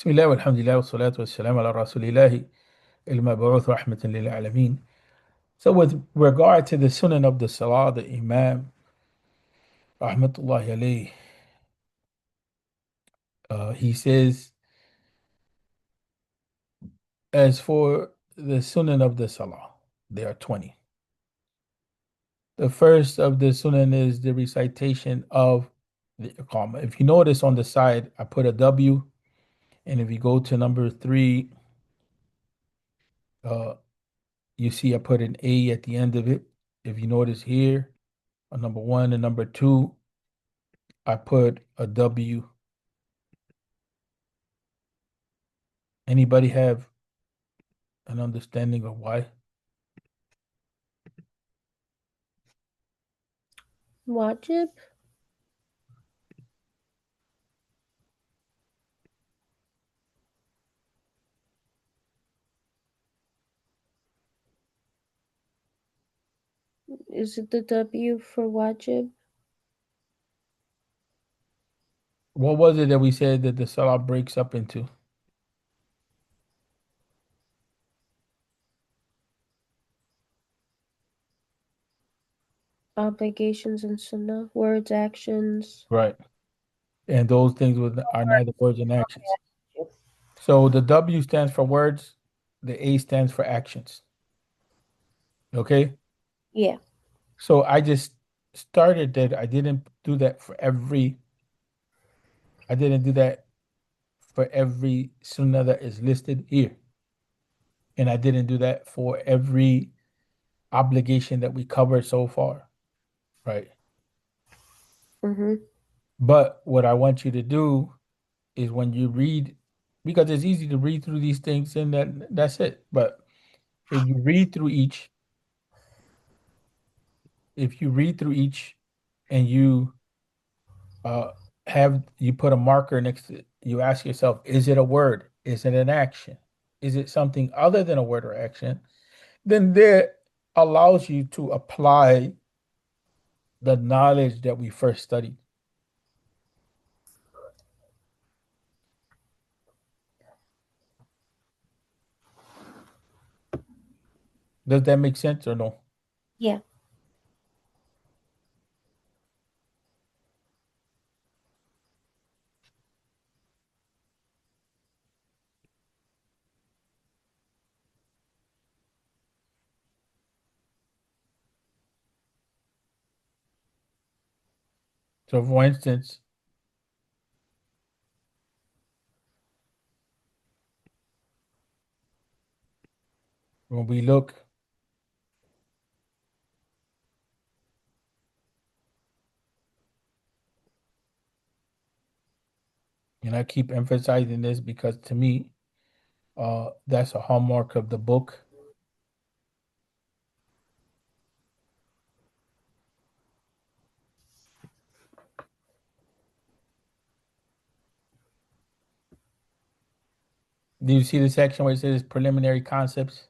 بسم الله والحمد لله والصلاة والسلام على رسول الله المبعوث رحمة للعالمين. So with regard to the Sunan of the Salah, the Imam Rahmatullahi alayh, he says, as for the Sunan of the Salah, there are 20. The first of the Sunan is the recitation of the Iqamah. If you notice on the side, I put a W, and if you go to number 3, uh, you see I put an A at the end of it. If you notice here, on number 1 and number 2, I put a W. Anybody have an understanding of why? Wajib? Is it the W for wajib? What was it that we said that the salah breaks up into? Obligations and sunnah, words, actions. Right. And those things are neither words and actions. So the W stands for words, the A stands for actions. Okay? Yeah. So I just started that. I didn't do that for every sunnah that is listed here. And I didn't do that for every obligation that we covered so far. Right. Mm-hmm. But what I want you to do is when you read, because it's easy to read through these things and that's it. But if you read through each, if you read through each and you uh have you put a marker next to it, you ask yourself, is it a word? Is it an action? Is it something other than a word or action? Then that allows you to apply the knowledge that we first studied. Does that make sense or no? Yeah. So for instance, when we look, and I keep emphasizing this because to me, that's a hallmark of the book. Do you see the section where it says preliminary concepts?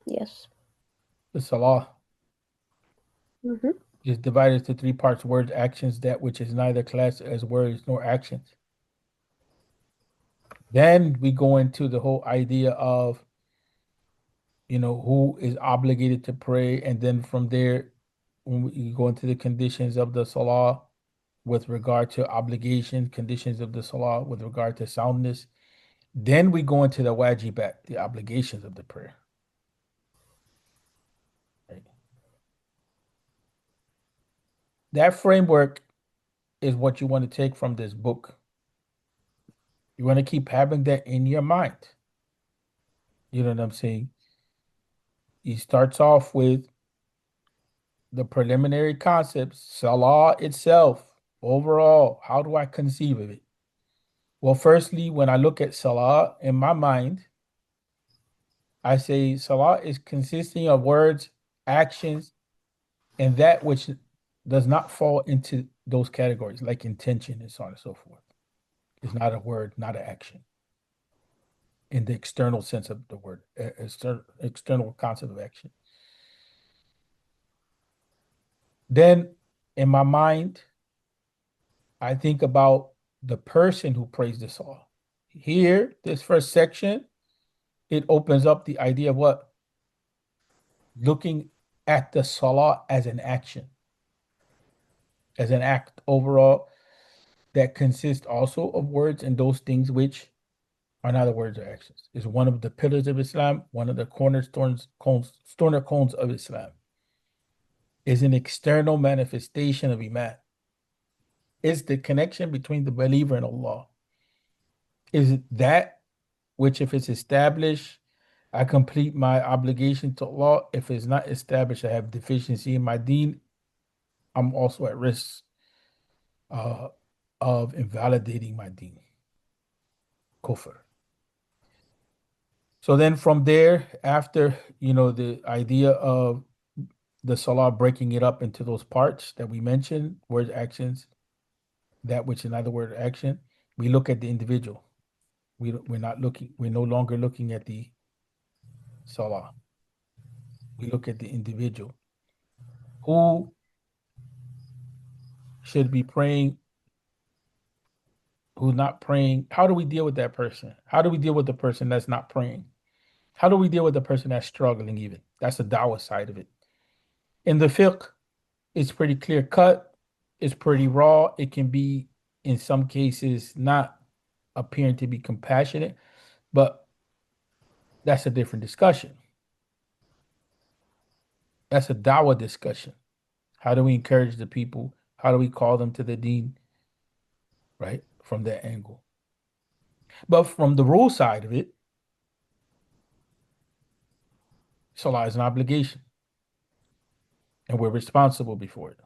Yes. The Salah Mm-hmm. is divided into three parts: words, actions, that which is neither classed as words nor actions. Then we go into the whole idea of, who is obligated to pray. And then from there, when we go into the conditions of the Salah with regard to obligation, conditions of the Salah with regard to soundness. Then we go into the wajibat, the obligations of the prayer. Right? That framework is what you want to take from this book. You want to keep having that in your mind. You know what I'm saying? He starts off with the preliminary concepts, Salah itself, overall. How do I conceive of it? Well, firstly, when I look at Salah in my mind, I say Salah is consisting of words, actions, and that which does not fall into those categories, like intention and so on and so forth. It's not a word, not an action in the external sense of the word, external concept of action. Then in my mind, I think about the person who prays the salah. Here, this first section, it opens up the idea of what? Looking at the salah as an action, as an act overall that consists also of words and those things which are not the words or actions. Is one of the pillars of Islam, one of the cornerstones of Islam. Is an external manifestation of Iman. Is the connection between the believer and Allah. Is that which, if it's established, I complete my obligation to Allah. If it's not established, I have deficiency in my deen. I'm also at risk uh, of invalidating my deen, kufr. So then from there, after, the idea of the salah breaking it up into those parts that we mentioned, words, actions, that which is another word or action, we look at the individual. We're no longer looking at the salah. We look at the individual. Who should be praying, who's not praying? How do we deal with that person? How do we deal with the person that's not praying? How do we deal with the person that's struggling even? That's the dawah side of it. In the fiqh, it's pretty clear cut. It's pretty raw. It can be, in some cases, not appearing to be compassionate, but that's a different discussion. That's a dawah discussion. How do we encourage the people? How do we call them to the deen? Right? From that angle. But from the rule side of it, salah is an obligation. And we're responsible before it,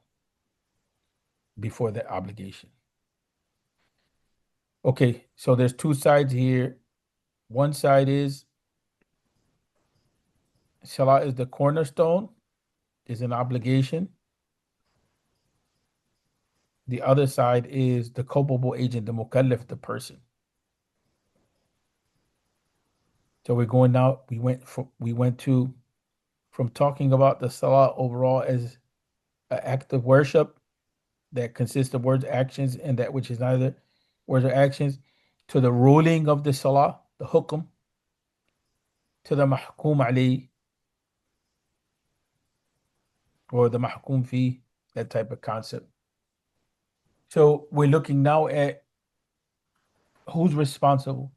before that obligation. Okay, so there's two sides here. One side is salah is the cornerstone, is an obligation. The other side is the culpable agent, the mukallaf, the person. So we're going now. We went from talking about the salah overall as an act of worship that consists of words, actions, and that which is neither words or actions, to the ruling of the salah, the hukm, to the mahkum alayh, or the mahkum fi, that type of concept. So we're looking now at who's responsible.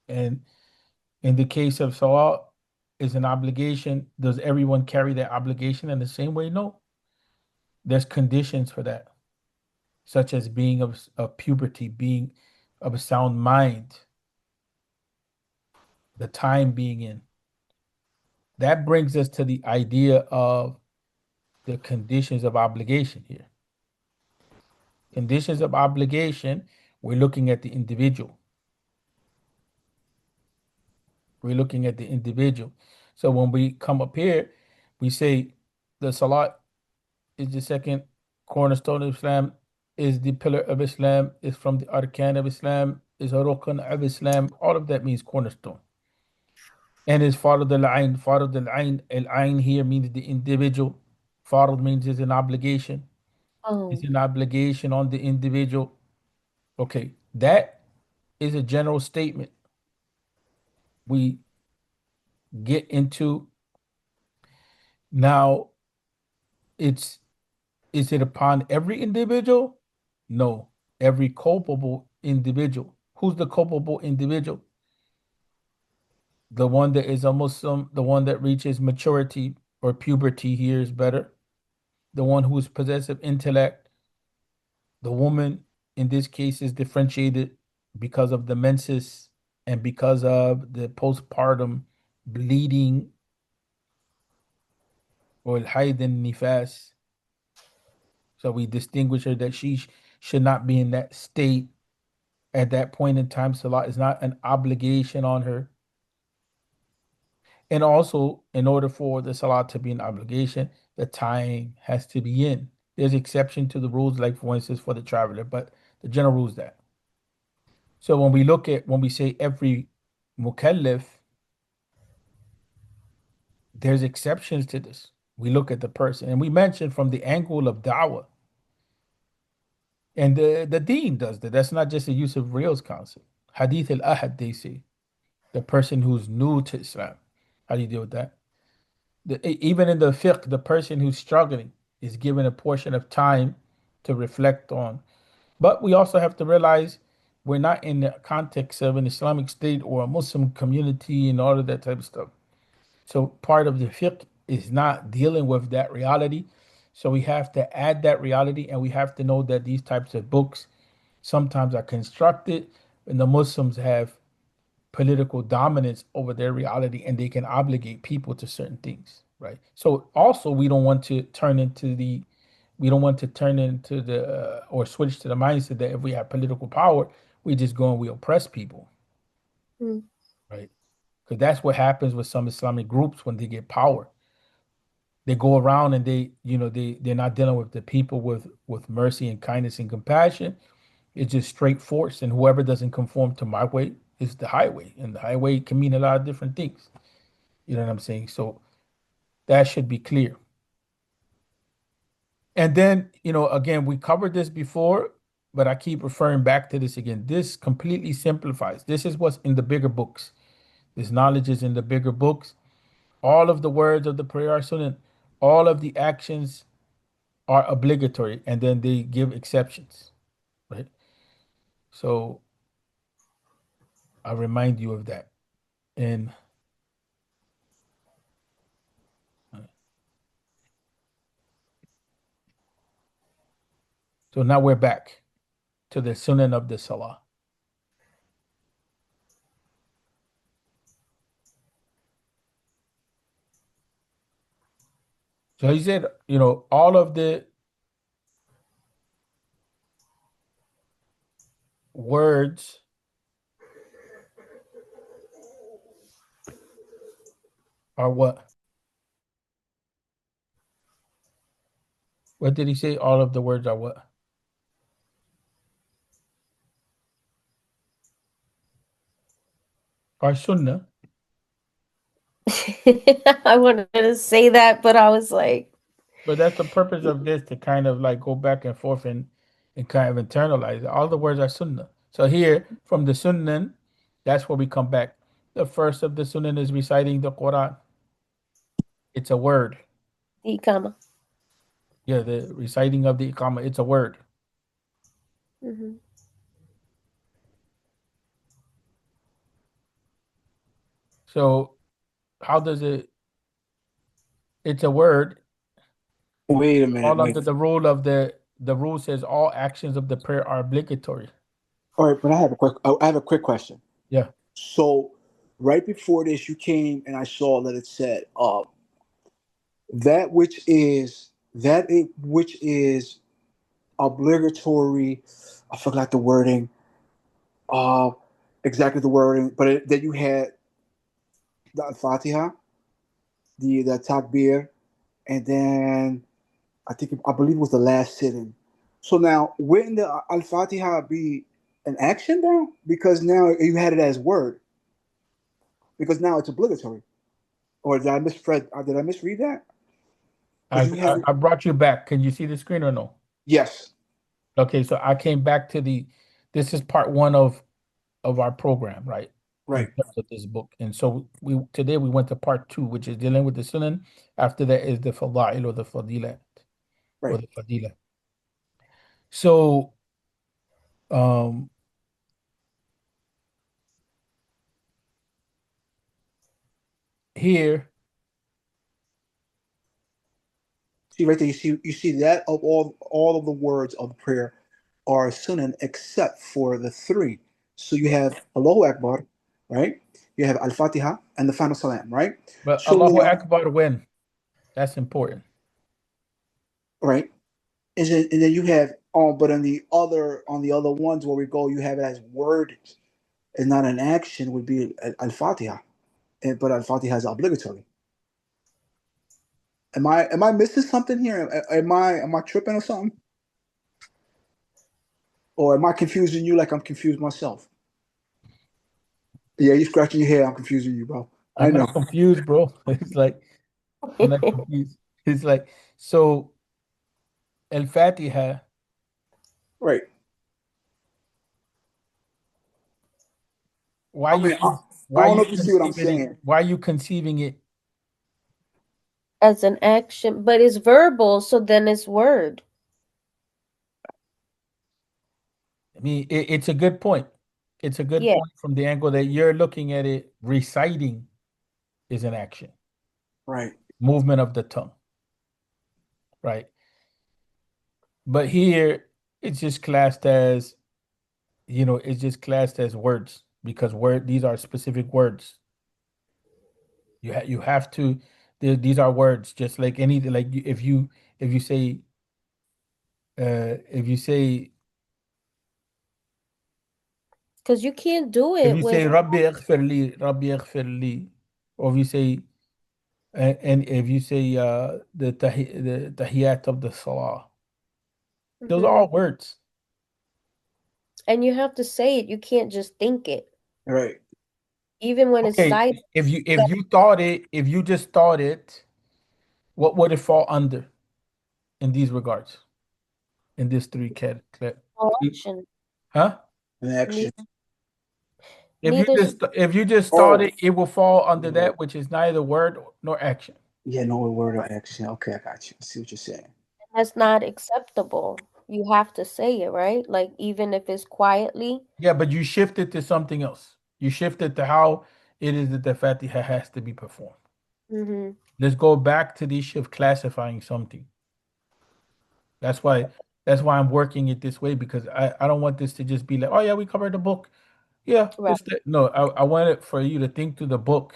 And in the case of salah, is an obligation. Does everyone carry that obligation in the same way? No. There's conditions for that, such as being of puberty, being of a sound mind, the time being in. That brings us to the idea of the conditions of obligation here. Conditions of obligation, we're looking at the individual. We're looking at the individual. So when we come up here, we say the salat is the second cornerstone of Islam, is the pillar of Islam, is from the arkan of Islam, is a rukn of Islam. All of that means cornerstone. And is farad al-ain. Farad al-ain. Al-ain here means the individual. Farad means it's an obligation. It's Oh, an obligation on the individual. Okay, that is a general statement. We get into now, it's is it upon every individual? No, every culpable individual. Who's the culpable individual? The one that is a Muslim, the one that reaches maturity or puberty here is better. The one who is possessive intellect, the woman in this case is differentiated because of the menses and because of the postpartum bleeding or al-hayd and nifas. So we distinguish her that she should not be in that state at that point in time. Salah is not an obligation on her. And also, in order for the salah to be an obligation, the time has to be in. There's exception to the rules, like for instance, for the traveler, but the general rule is that. So when we say every mukallaf, there's exceptions to this. We look at the person, and we mentioned from the angle of da'wah, And the deen does that. That's not just the use of Real's concept. Hadith al-ahad, they say. The person who's new to Islam. How do you deal with that? Even in the fiqh, the person who's struggling is given a portion of time to reflect on. But we also have to realize we're not in the context of an Islamic state or a Muslim community and all of that type of stuff. So part of the fiqh is not dealing with that reality. So we have to add that reality, and we have to know that these types of books sometimes are constructed, and the Muslims have political dominance over their reality, and they can obligate people to certain things, right? So also we don't want to turn into the or switch to the mindset that if we have political power, we just go and we oppress people, Mm. right? Because that's what happens with some Islamic groups when they get power. They go around and they're not dealing with the people with mercy and kindness and compassion. It's just straight force, and whoever doesn't conform to my way is the highway, and the highway can mean a lot of different things. You know what I'm saying? So that should be clear. And then, again, we covered this before, but I keep referring back to this again. This completely simplifies. This is what's in the bigger books. This knowledge is in the bigger books. All of the words of the prayer are sunnah. All of the actions are obligatory, and then they give exceptions, right? So I remind you of that. And so now we're back to the Sunan of the Salah. So he said, all of the words are what? What did he say? All of the words are what? Are Sunnah. I wanted to say that, but I was like, But that's the purpose of this, to kind of like go back and forth and kind of internalize it. All the words are Sunnah. So here from the Sunnan, that's where we come back. The first of the Sunnan is reciting the Quran. It's a word. Ikama. Yeah, the reciting of the Iqamah, it's a word. Hmm. So how does it's a word, Wait a minute, all wait. under the rule of the rule says all actions of the prayer are obligatory. All right, but I have a quick question. Yeah. So, right before this, you came and I saw that it said, which is obligatory. I forgot the wording. Uh, exactly the wording, but that you had the Al-Fatiha, the Takbir, and then I believe it was the last sitting. So now, wouldn't the Al-Fatiha be an action now? Because now you had it as word. Because now it's obligatory. Or did I misread that? Because I, you I have I brought you back. Can you see the screen or no? yes, Okay, so I came back to this is part one of our program, right? In right, terms of this book. And so today we went to part two, which is dealing with the sunan. After that is the fadail or the fadilat or right. the fadila. So um here, See right there. You see that of all of the words of the prayer are sunan except for the three. So you have Allahu Akbar, right? You have Al Fatiha and the final salam, right? but So Allahu now, Akbar when? That's important. right? And then you have but on the other ones where we go, you have it as word and not an action would be Al Fatiha, but Al Fatiha is obligatory. Am I missing something here? Am I tripping or something? Or am I confusing you like I'm confused myself? Yeah, you scratching your head. I'm confusing you, bro. I I'm know. not confused, bro. It's like I'm not confused. It's like so Al-Fatiha Right. why I you mean, I why don't know you if you see what I'm conceiving it? saying. Why you conceiving it? As an action, but it's verbal, so then it's word. I mean, it's a good point. It's a good Yeah. point from the angle that you're looking at it. Reciting is an action, Right. movement of the tongue, right? But here, it's just classed as, it's just classed as words because these are specific words. You have to. These are words, just like anything. Like if you say if you say Because you can't do if it you say with, Rabbi ighfirli, or if you say and if you say the tahiyat of the salah, those are hmm all words. and you have to say it. You can't just think it. Right. Even when it's Okay, silent. if you just thought it, what would it fall under in these regards? In these No three, action. huh? An action. Ne- Neither. If you just thought Oh, it, it will fall under right. that, which is neither word nor action. Yeah, no word or action. Okay, I got you. I see what you're saying. That's not acceptable. You have to say it, right? Like even if it's quietly. Yeah, but you shifted to something else. You shifted to how it is that the Fatiha has to be performed. hmm Let's go back to the issue of classifying something. That's why I'm working it this way because I don't want this to just be like, oh yeah, we covered the book. Yeah, Right. it's that. No, I want it for you to think through the book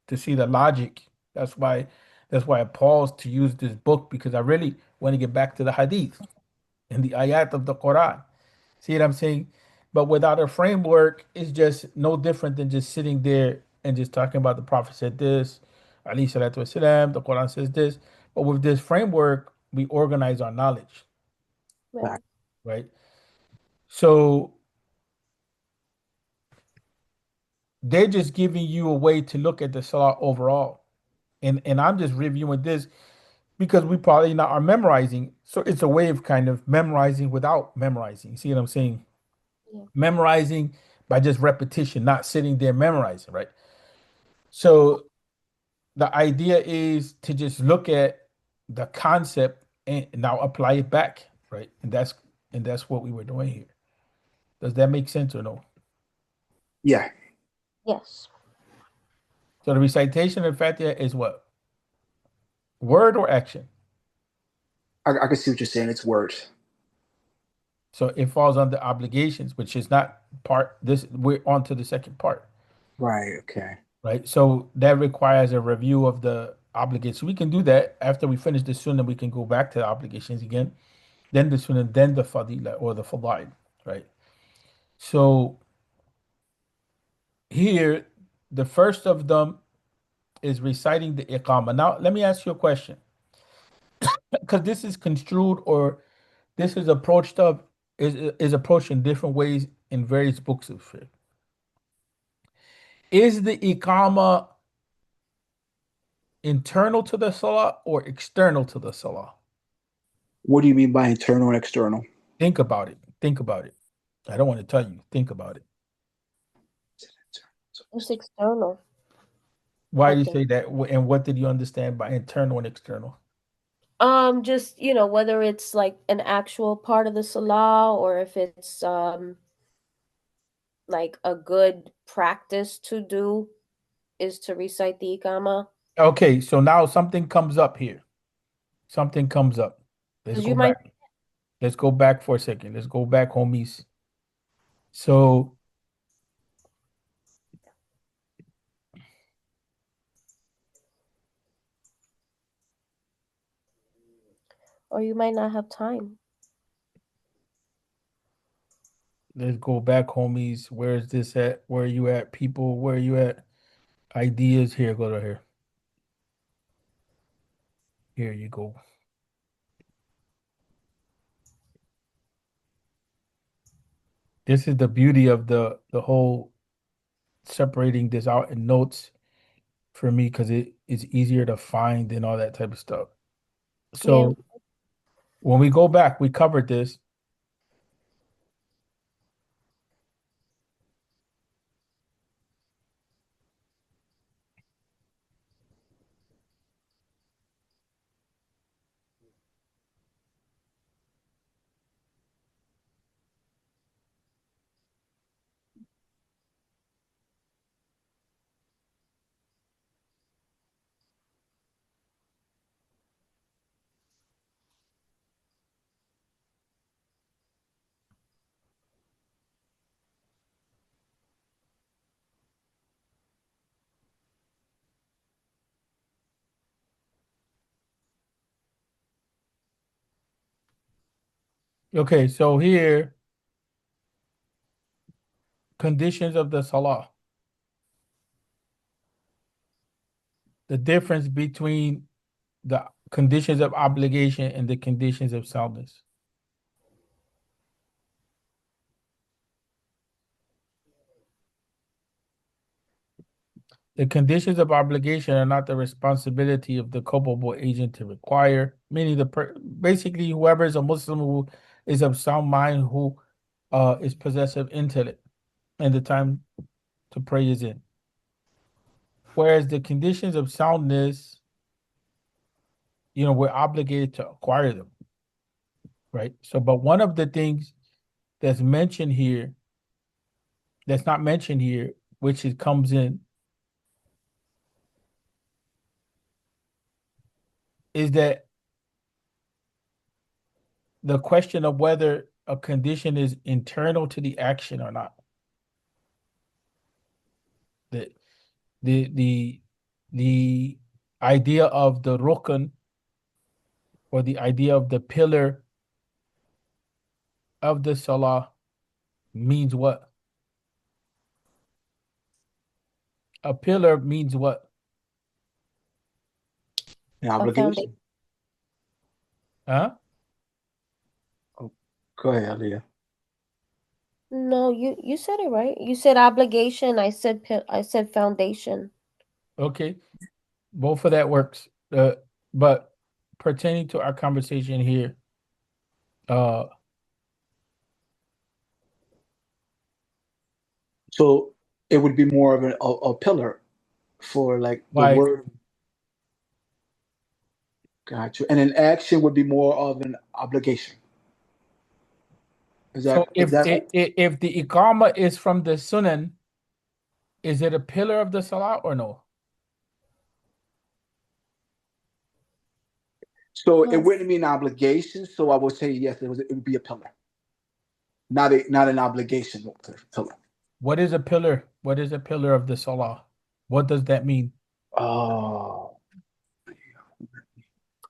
to see the logic. That's why I paused to use this book because I really want to get back to the hadith and the ayat of the Quran. See what I'm saying? But without a framework, it's just no different than just sitting there and just talking about the Prophet said this, Ali Salatu Wasalam, the Quran says this. But with this framework, we organize our knowledge, Right. Right. right? So they're just giving you a way to look at the Salah overall. And I'm just reviewing this because we probably not are memorizing. So it's a way of kind of memorizing without memorizing. You see what I'm saying? Yeah. Memorizing by just repetition, not sitting there memorizing, right? So the idea is to just look at the concept and now apply it back, right? And that's what we were doing here. Does that make sense or no? Yeah, Yes. So the recitation of Fatiha is what? Word or action? I can see what you're saying. It's words. So it falls under obligations, which is not part this we're on to the second part, Right. Okay. right? So that requires a review of the obligations. We can do that after we finish the sunnah, we can go back to the obligations again, then the sunnah, then the fadila or the fadail, right? So here, the first of them is reciting the iqamah. Now, let me ask you a question, because this is construed or this is approached up is approached in different ways in various books of fiqh. Is the iqamah internal to the salah or external to the salah? What do you mean by internal and external? Think about it. Think about it. I don't want to tell you. Think about it. It's external, Why I do you think. say that? And what did you understand by internal and external? Just, whether it's like an actual part of the salah or if it's like a good practice to do is to recite the ikama. Okay, so now something comes up here. Something comes up. Let's Because go you might, back. Let's go back for a second. Let's go back, homies. So or you might not have time. let's go back, homies. Where is this at? Where are you at, people? Where are you at? Ideas here. Go to here. Here you go. This is the beauty of the whole separating this out in notes for me because it's easier to find and all that type of stuff. Yeah. So when we go back, we covered this. Okay, so here, conditions of the salah. The difference between the conditions of obligation and the conditions of soundness. The conditions of obligation are not the responsibility of the culpable agent to require, meaning basically whoever is a Muslim who is of sound mind, who is possessive intellect, and the time to pray is in. Whereas the conditions of soundness, we're obligated to acquire them, right? So, but one of the things that's mentioned here, that's not mentioned here, which it comes in, is that the question of whether a condition is internal to the action or not. The the the idea of the rukn, or the idea of the pillar of the salah, means what? A pillar means what? An A foundation. obligation. Huh? Oh, go ahead, Aliyah. No, you said it right. You said obligation. I said foundation. Okay, both of that works. But pertaining to our conversation here, uh, So it would be more of a pillar for like the like, word. Gotcha. And an action would be more of an obligation. Is so is that if the iqama is from the Sunnan, is it a pillar of the salah or no? so? It No. wouldn't be an obligation. So I would say yes. It would be a pillar, not an obligation pillar. What is a pillar? What is a pillar of the salah? What does that mean? Oh,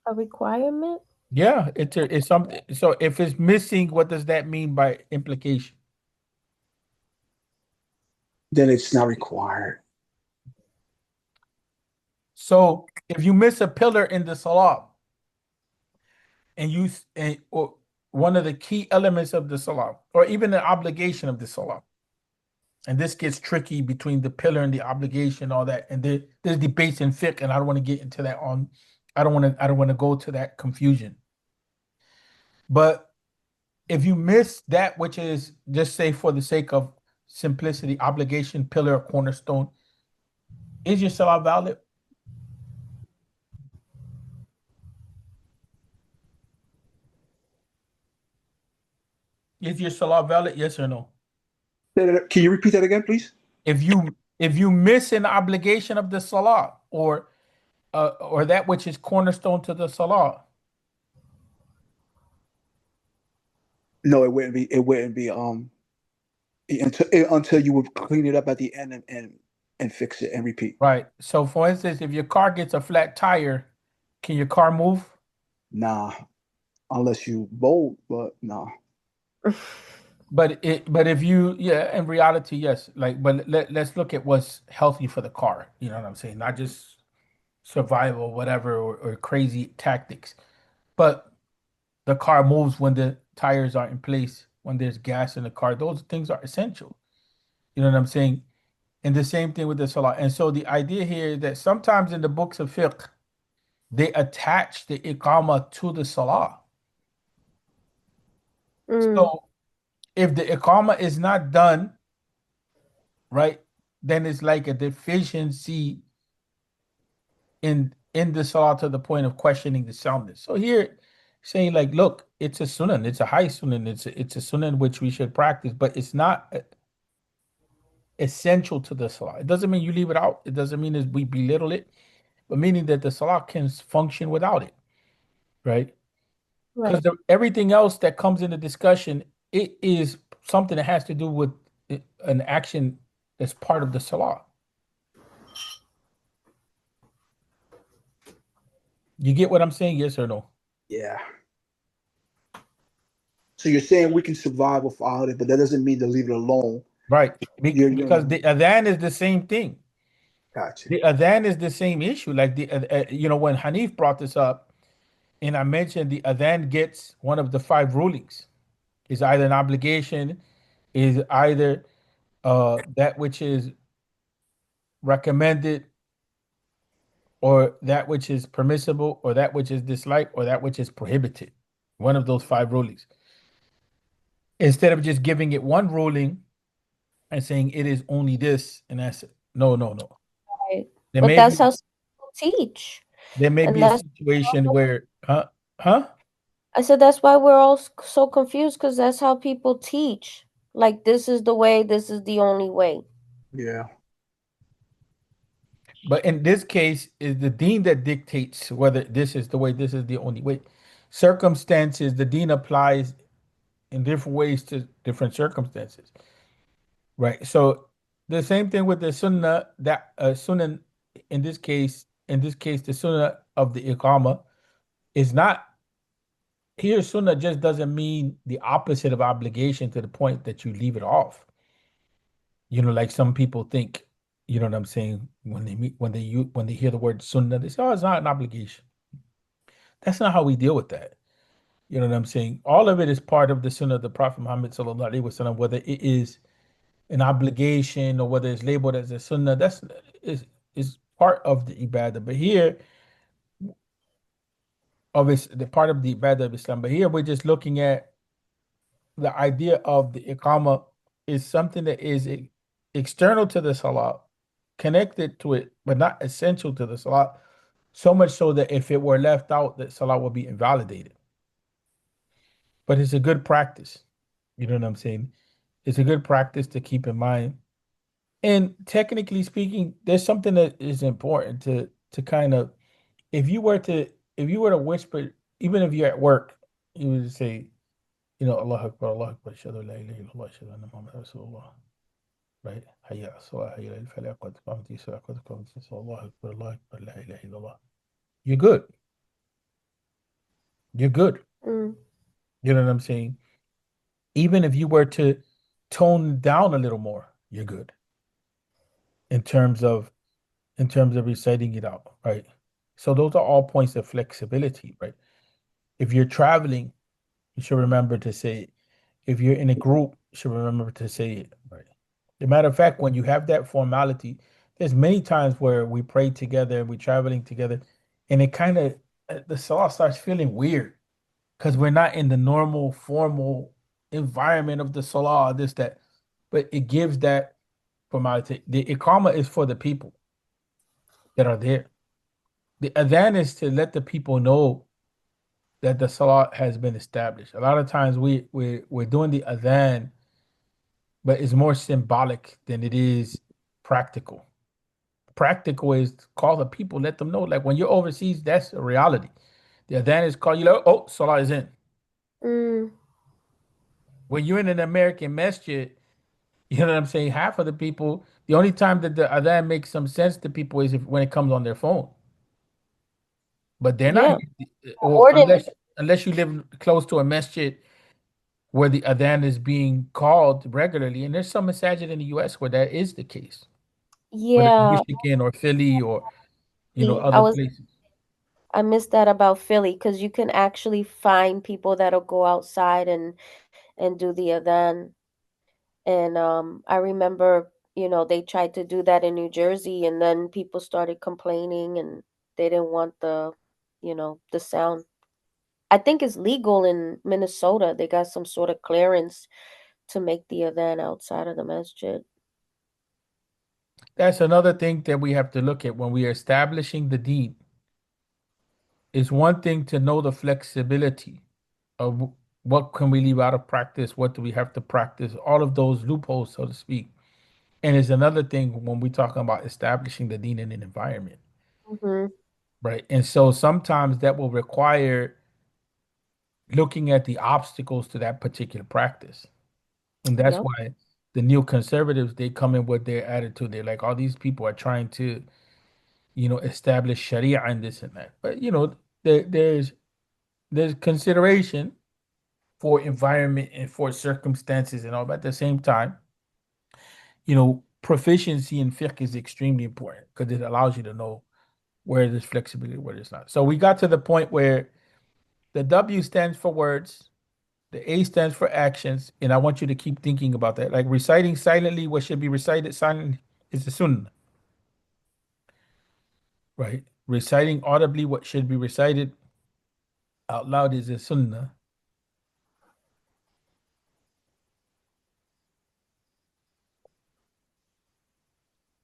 A requirement? Yeah, it's something. So if it's missing, what does that mean by implication? then it's not required. So if you miss a pillar in the salah, and or one of the key elements of the salah, or even an obligation of the salah, and this gets tricky between the pillar and the obligation, all that, and there's debates in fiqh, and I don't want to get into that. I don't want to go to that confusion. But if you miss that, which is, just say for the sake of simplicity, obligation, pillar, or cornerstone, is your salah valid? Is your salah valid? Yes or no? Can you repeat that again, please? If you miss an obligation of the salah, or that which is cornerstone to the salah, No, it wouldn't be. It wouldn't be. Until you would clean it up at the end and fix it and repeat. right? So, for instance, if your car gets a flat tire, can your car move? Nah, unless you bold, but nah. But if you, yeah, in reality, yes. Like, but let's look at what's healthy for the car. You know what I'm saying? Not just survival, whatever, or crazy tactics. But the car moves when the tires are in place, when there's gas in the car. Those things are essential. You know what I'm saying? And the same thing with the salah. And so the idea here is that sometimes in the books of fiqh, they attach the iqamah to the salah. Mm, So if the iqamah is not done, right, then it's like a deficiency in the salah, to the point of questioning the soundness. So here, saying like, look, it's a sunnah, it's a high sunnah, it's a sunnah which we should practice, but it's not essential to the salah. It doesn't mean you leave it out. It doesn't mean that we belittle it, but meaning that the salah can function without it, right? Because right. everything else that comes in the discussion, it is something that has to do with an action that's part of the salah. You get what I'm saying? Yes or no? Yeah. So you're saying we can survive without it, but that doesn't mean to leave it alone. right? Because You're the adhan is the same thing. gotcha. The adhan is the same issue. Like when Hanif brought this up, and I mentioned the adhan gets one of the five rulings. Is either an obligation, is either that which is recommended, or that which is permissible, or that which is disliked, or that which is prohibited. One of those five rulings. Instead of just giving it one ruling and saying it is only this, and that's it. No, no, no. Right. There But may that's be how some people teach. there may And be a that's situation where, huh? I said that's why we're all so confused because that's how people teach. Like this is the way, this is the only way. Yeah. But in this case, is the dean that dictates whether this is the way, this is the only way. Circumstances, the dean applies in different ways to different circumstances, right? So the same thing with the sunnah, that sunnah in this case, the sunnah of the iqamah is not here. Sunnah just doesn't mean the opposite of obligation to the point that you leave it off. Like some people think, you know what I'm saying, when they hear the word sunnah, they say, oh, it's not an obligation. That's not how we deal with that. You know what I'm saying? All of it is part of the sunnah of the Prophet Muhammad sallallahu alaihi wasallam, whether it is an obligation or whether it's labeled as a sunnah, is part of the ibadah. But here, obviously, the part of the ibadah of Islam. But here, we're just looking at the idea of the iqamah is something that is external to the salah, connected to it, but not essential to the salah. So much so that if it were left out, that salah will be invalidated. But it's a good practice. You know what I'm saying? It's a good practice to keep in mind. And technically speaking, there's something that is important to kind of, if you were to if you were to whisper, even if you're at work, you would say, Allah Akbar, Allah Akbar, Ashhadu an la ilaha illallah, Ashhadu anna Muhammadan Rasulullah. Right? Hayya ala salah, hayya ala falah, qad qamati salah, qad qamati salah, Allah Akbar, la ilaha illallah. You're good. You're good. Mm. You know what I'm saying? Even if you were to tone down a little more, you're good in terms of reciting it out, right? So those are all points of flexibility, right? If you're traveling, you should remember to say it. If you're in a group, you should remember to say it, right? As a matter of fact, when you have that formality, there's many times where we pray together, we're traveling together, and it kind of the salah starts feeling weird because we're not in the normal formal environment of the salah, this, that. But it gives that formality. The iqama is for the people that are there. The adhan is to let the people know that the salah has been established. A lot of times we're doing the adhan, but it's more symbolic than it is practical. Practical is to call the people, let them know. Like when you're overseas, that's a reality. The adhan is called, oh, salah is in. Mm. When you're in an American masjid, you know what I'm saying? Half of the people, the only time that the adhan makes some sense to people is when it comes on their phone. But they're not, Yeah. or Ordinary. unless you live close to a masjid where the adhan is being called regularly. And there's some masajid in the US where that is the case, whether in Yeah. Michigan or Philly or I other was places. I missed that about Philly because you can actually find people that'll go outside and do the adhan. And I remember, they tried to do that in New Jersey, and then people started complaining, and they didn't want the sound. I think it's legal in Minnesota. They got some sort of clearance to make the adhan outside of the masjid. That's another thing that we have to look at when we are establishing the deed. It's one thing to know the flexibility of what can we leave out of practice, what do we have to practice, all of those loopholes, so to speak. And it's another thing when we're talking about establishing the deed in an environment, Mm-hmm. right? And so sometimes that will require looking at the obstacles to that particular practice. And that's Yep. why the neoconservatives, they come in with their attitude. They're like, all these people are trying to, establish Sharia and this and that. But, there's consideration for environment and for circumstances and all. But at the same time, proficiency in fiqh is extremely important because it allows you to know where there's flexibility, where there's not. So we got to the point where the W stands for words, the A stands for actions, and I want you to keep thinking about that. Like reciting silently, what should be recited silently is the sunnah, right? Reciting audibly, what should be recited out loud is the sunnah.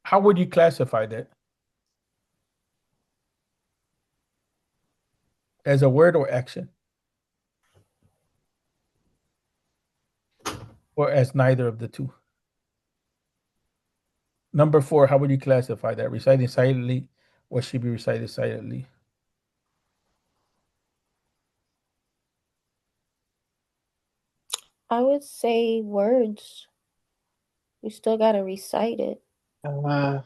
How would you classify that? As a word or action? Or as neither of the two? Number four, how would you classify that? Reciting silently, what should be recited silently? I would say words. You still gotta recite it. Uh,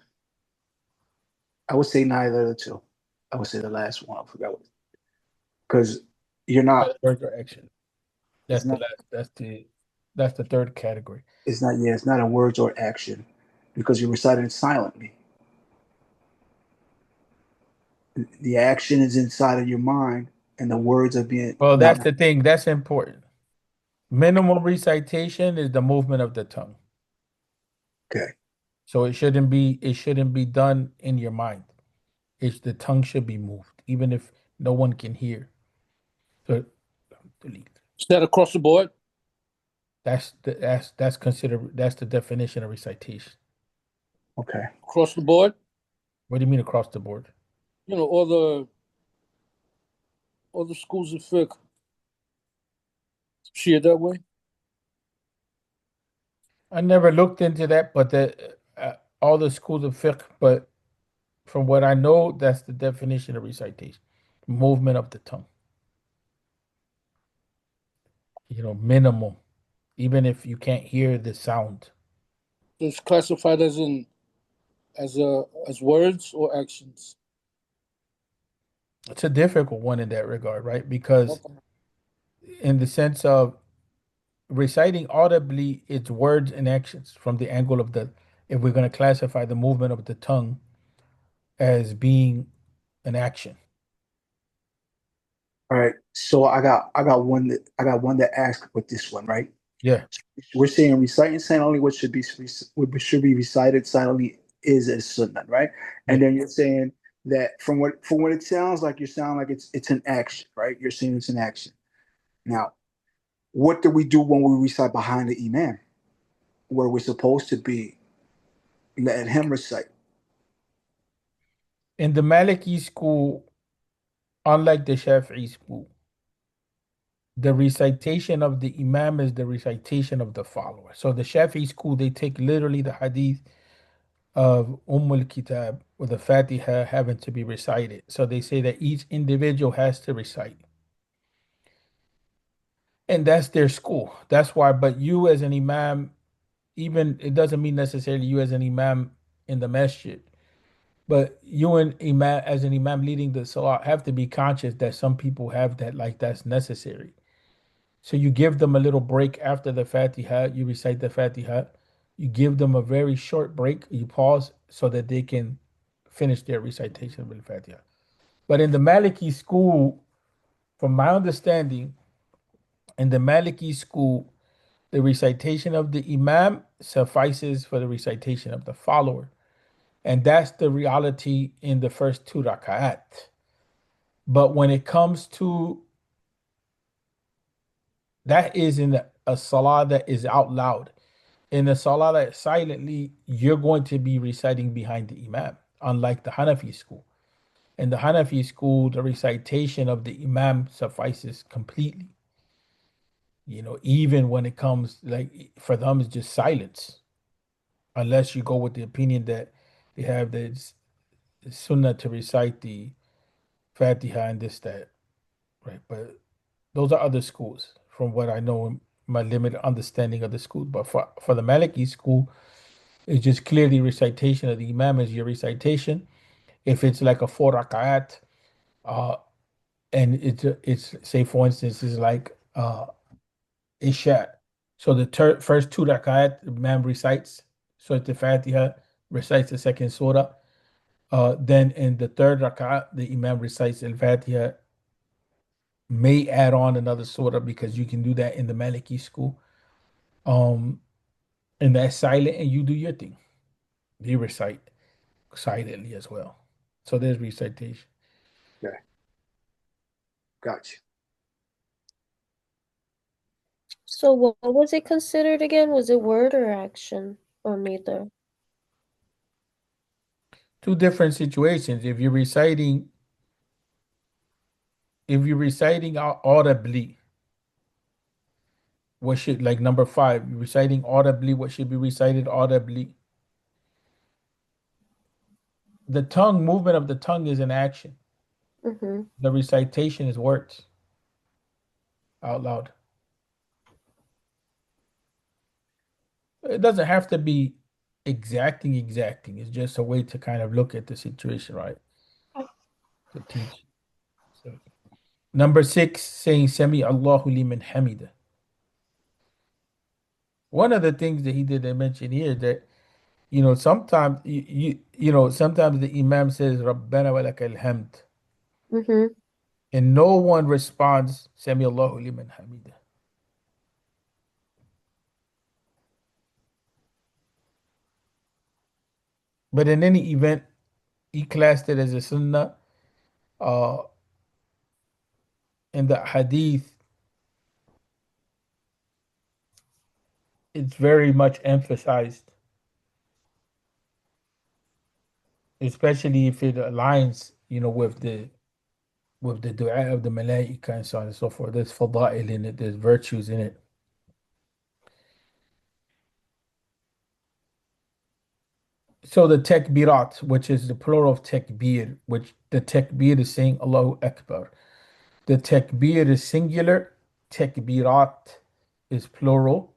I would say neither of the two. I would say the last one. I forgot what, because you're not. Words or action? It's That's the not. last. That's the third category. It's not. Yeah, it's not a words or action, because you're reciting it silently. The action is inside of your mind, and the words are being Well, not. that's the thing. That's important. Minimal recitation is the movement of the tongue. Okay. So it shouldn't be done in your mind. It's the tongue should be moved, even if no one can hear. So delete. Is that across the board? That's the definition of recitation. Okay. Across the board? What do you mean across the board? You know, all the schools of fiqh see it that way. I never looked into that, but all the schools of fiqh, but from what I know, that's the definition of recitation. Movement of the tongue. Minimum, even if you can't hear the sound. It's classified as words or actions. It's a difficult one in that regard, right? Because Okay. in the sense of reciting audibly, it's words and actions from the angle of if we're going to classify the movement of the tongue as being an action. All right. So I got one that asked with this one, right? Yeah. We're saying reciting silently what should be recited silently is a sunnah, right? Yeah. And then you're saying that from what it sounds like, you sound like it's an action, right? You're saying it's an action. Now, what do we do when we recite behind the imam, where we're supposed to be letting him recite? In the Maliki school, unlike the Shafi'i school, the recitation of the Imam is the recitation of the follower. So the Shafi'i school, they take literally the hadith of Kitab or the Fatiha having to be recited. So they say that each individual has to recite. And that's their school. That's why, but you as an Imam, even it doesn't mean necessarily you as an Imam in the masjid, but you and Imam as an Imam leading the Salah have to be conscious that some people have that, like that's necessary. So you give them a little break after the Fatiha, you recite the Fatiha, you give them a very short break, you pause so that they can finish their recitation of the Fatiha. But in the Maliki school, from my understanding, in the Maliki school, the recitation of the Imam suffices for the recitation of the follower. And that's the reality in the first two rak'at. But when it comes to that is in a salah that is out loud. In a salah that silently, you're going to be reciting behind the imam, unlike the Hanafi school. In the Hanafi school, the recitation of the imam suffices completely. Even when it comes, like for them, it's just silence, unless you go with the opinion that they have the sunnah to recite the Fatiha and this, that, right? But those are other schools from what I know in my limited understanding of the school. But for the Maliki school, it's just clearly recitation of the Imam is your recitation. If it's like a four rak'at, uh, and it's say for instance is like Isha. So the first two rakat, the Imam recites Surah Al-Fatiha, recites the second surah. Then in the third rakat, the Imam recites Al-Fatiha, may add on another surah because you can do that in the Maliki school. Um, and that's silent, and you do your thing. You recite silently as well. So there's recitation. Okay, gotcha. So what was it considered again? Was it word or action or neither? Two different situations. If you're reciting audibly, what should like number five, you're reciting audibly, what should be recited audibly? The tongue movement of the tongue is an action. Mm-hmm. The recitation is words out loud. It doesn't have to be exacting. It's just a way to kind of look at the situation, right? To teach. So number six, saying Sami Allahu liman hamida. One of the things that he didn't mention here that sometimes sometimes the Imam says Rabbana wa lakal hamd, Mm-hmm. and no one responds Sami Allahu liman hamida. But in any event, he classed it as a sunnah. Uh, in the hadith, it's very much emphasized, especially if it aligns, with the dua of the malaika and so on and so forth. There's fada'il in it, there's virtues in it. So the takbirat, which is the plural of takbir, which the takbir is saying Allahu Akbar. The takbir is singular, takbirat is plural.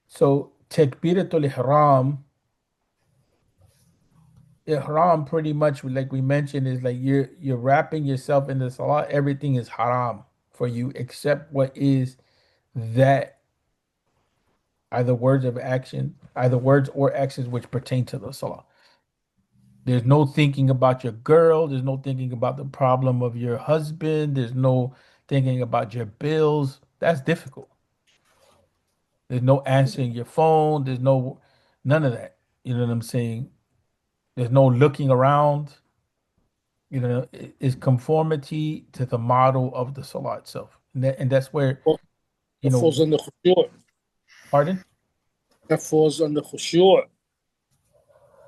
So takbiratul ihram pretty much like we mentioned is like you're wrapping yourself in the salah. Everything is haram for you except what is that either words or actions which pertain to the salah. There's no thinking about your girl. There's no thinking about the problem of your husband. There's no thinking about your bills. That's difficult. There's no answering your phone. There's no none of that. You know what I'm saying? There's no looking around. It's conformity to the model of the salah itself. And that's where, Well, you that know, falls under khushu'. pardon? That falls under khushu'.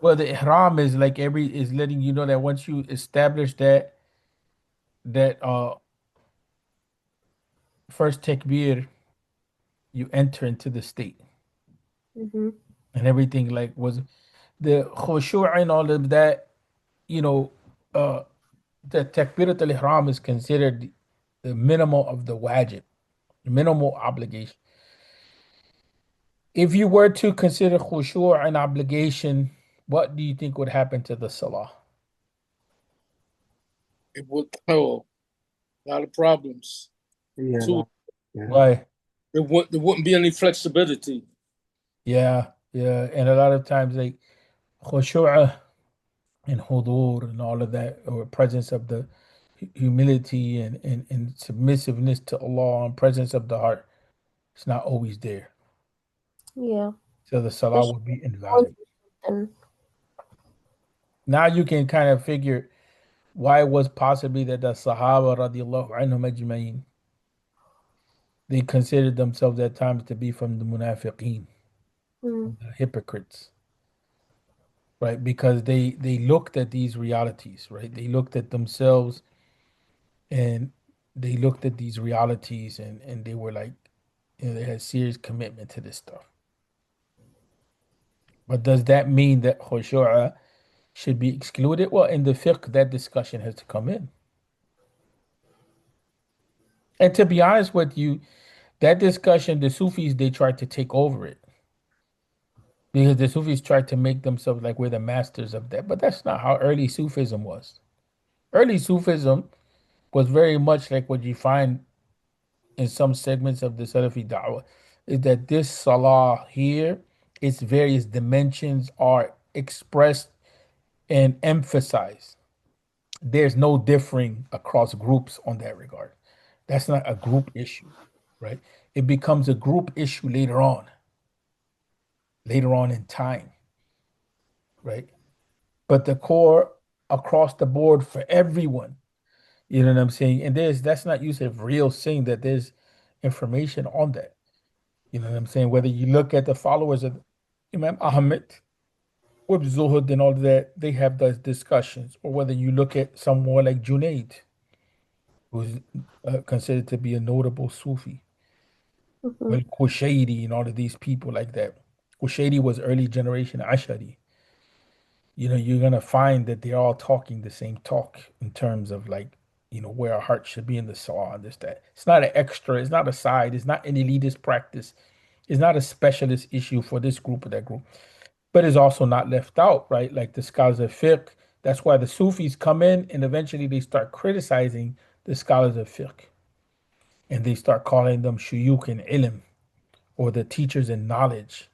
Well, the ihram is like is letting you know that once you establish that first takbir, you enter into the state. Mm-hmm. And everything like was the khushu' and all of that, you know, uh the takbirat al-ihram is considered the minimal of the wajib, the minimal obligation. If you were to consider khushu' an obligation, what do you think would happen to the salah? It would a lot of problems Yeah, too. yeah. Why? There wouldn't be any flexibility. Yeah, and a lot of times like khushu' and hudur and all of that, or presence of the humility and submissiveness to Allah and presence of the heart, it's not always there. Yeah. So the salah Especially would be going invalid. through something. Now you can kind of figure why it was possibly that the Sahaba radiallahu anhum ajma'in, they considered themselves at times to be from the munafiqeen, Mm. from the hypocrites, right? Because they looked at these realities, right? They looked at themselves and they looked at these realities and they were like, they had serious commitment to this stuff. But does that mean that khushu'ah should be excluded? Well, in the fiqh, that discussion has to come in. And to be honest with you, that discussion, the Sufis, they tried to take over it because the Sufis tried to make themselves like we're the masters of that. But that's not how early Sufism was. Early Sufism was very much like what you find in some segments of the Salafi da'wah is that this salah here, its various dimensions are expressed and emphasized. There's no differing across groups on that regard. That's not a group issue, right? It becomes a group issue later on in time, right? But the core across the board for everyone, you know what I'm saying? And that's not use of real saying that there's information on that. You know what I'm saying? Whether you look at the followers of Imam Ahmed with Zuhud and all of that, they have those discussions, or whether you look at someone like Junaid, who's considered to be a notable Sufi, Mhm. well, Qushayri and all of these people like that. Qushayri was early generation Ashari. You know, you're gonna find that they're all talking the same talk in terms of like, where our heart should be in the saw and this, that. It's not an extra, it's not a side, it's not an elitist practice, it's not a specialist issue for this group or that group, but it's also not left out, right? Like the scholars of fiqh. That's why the Sufis come in and eventually they start criticizing the scholars of fiqh and they start calling them shuyukh in ilm, or the teachers in knowledge,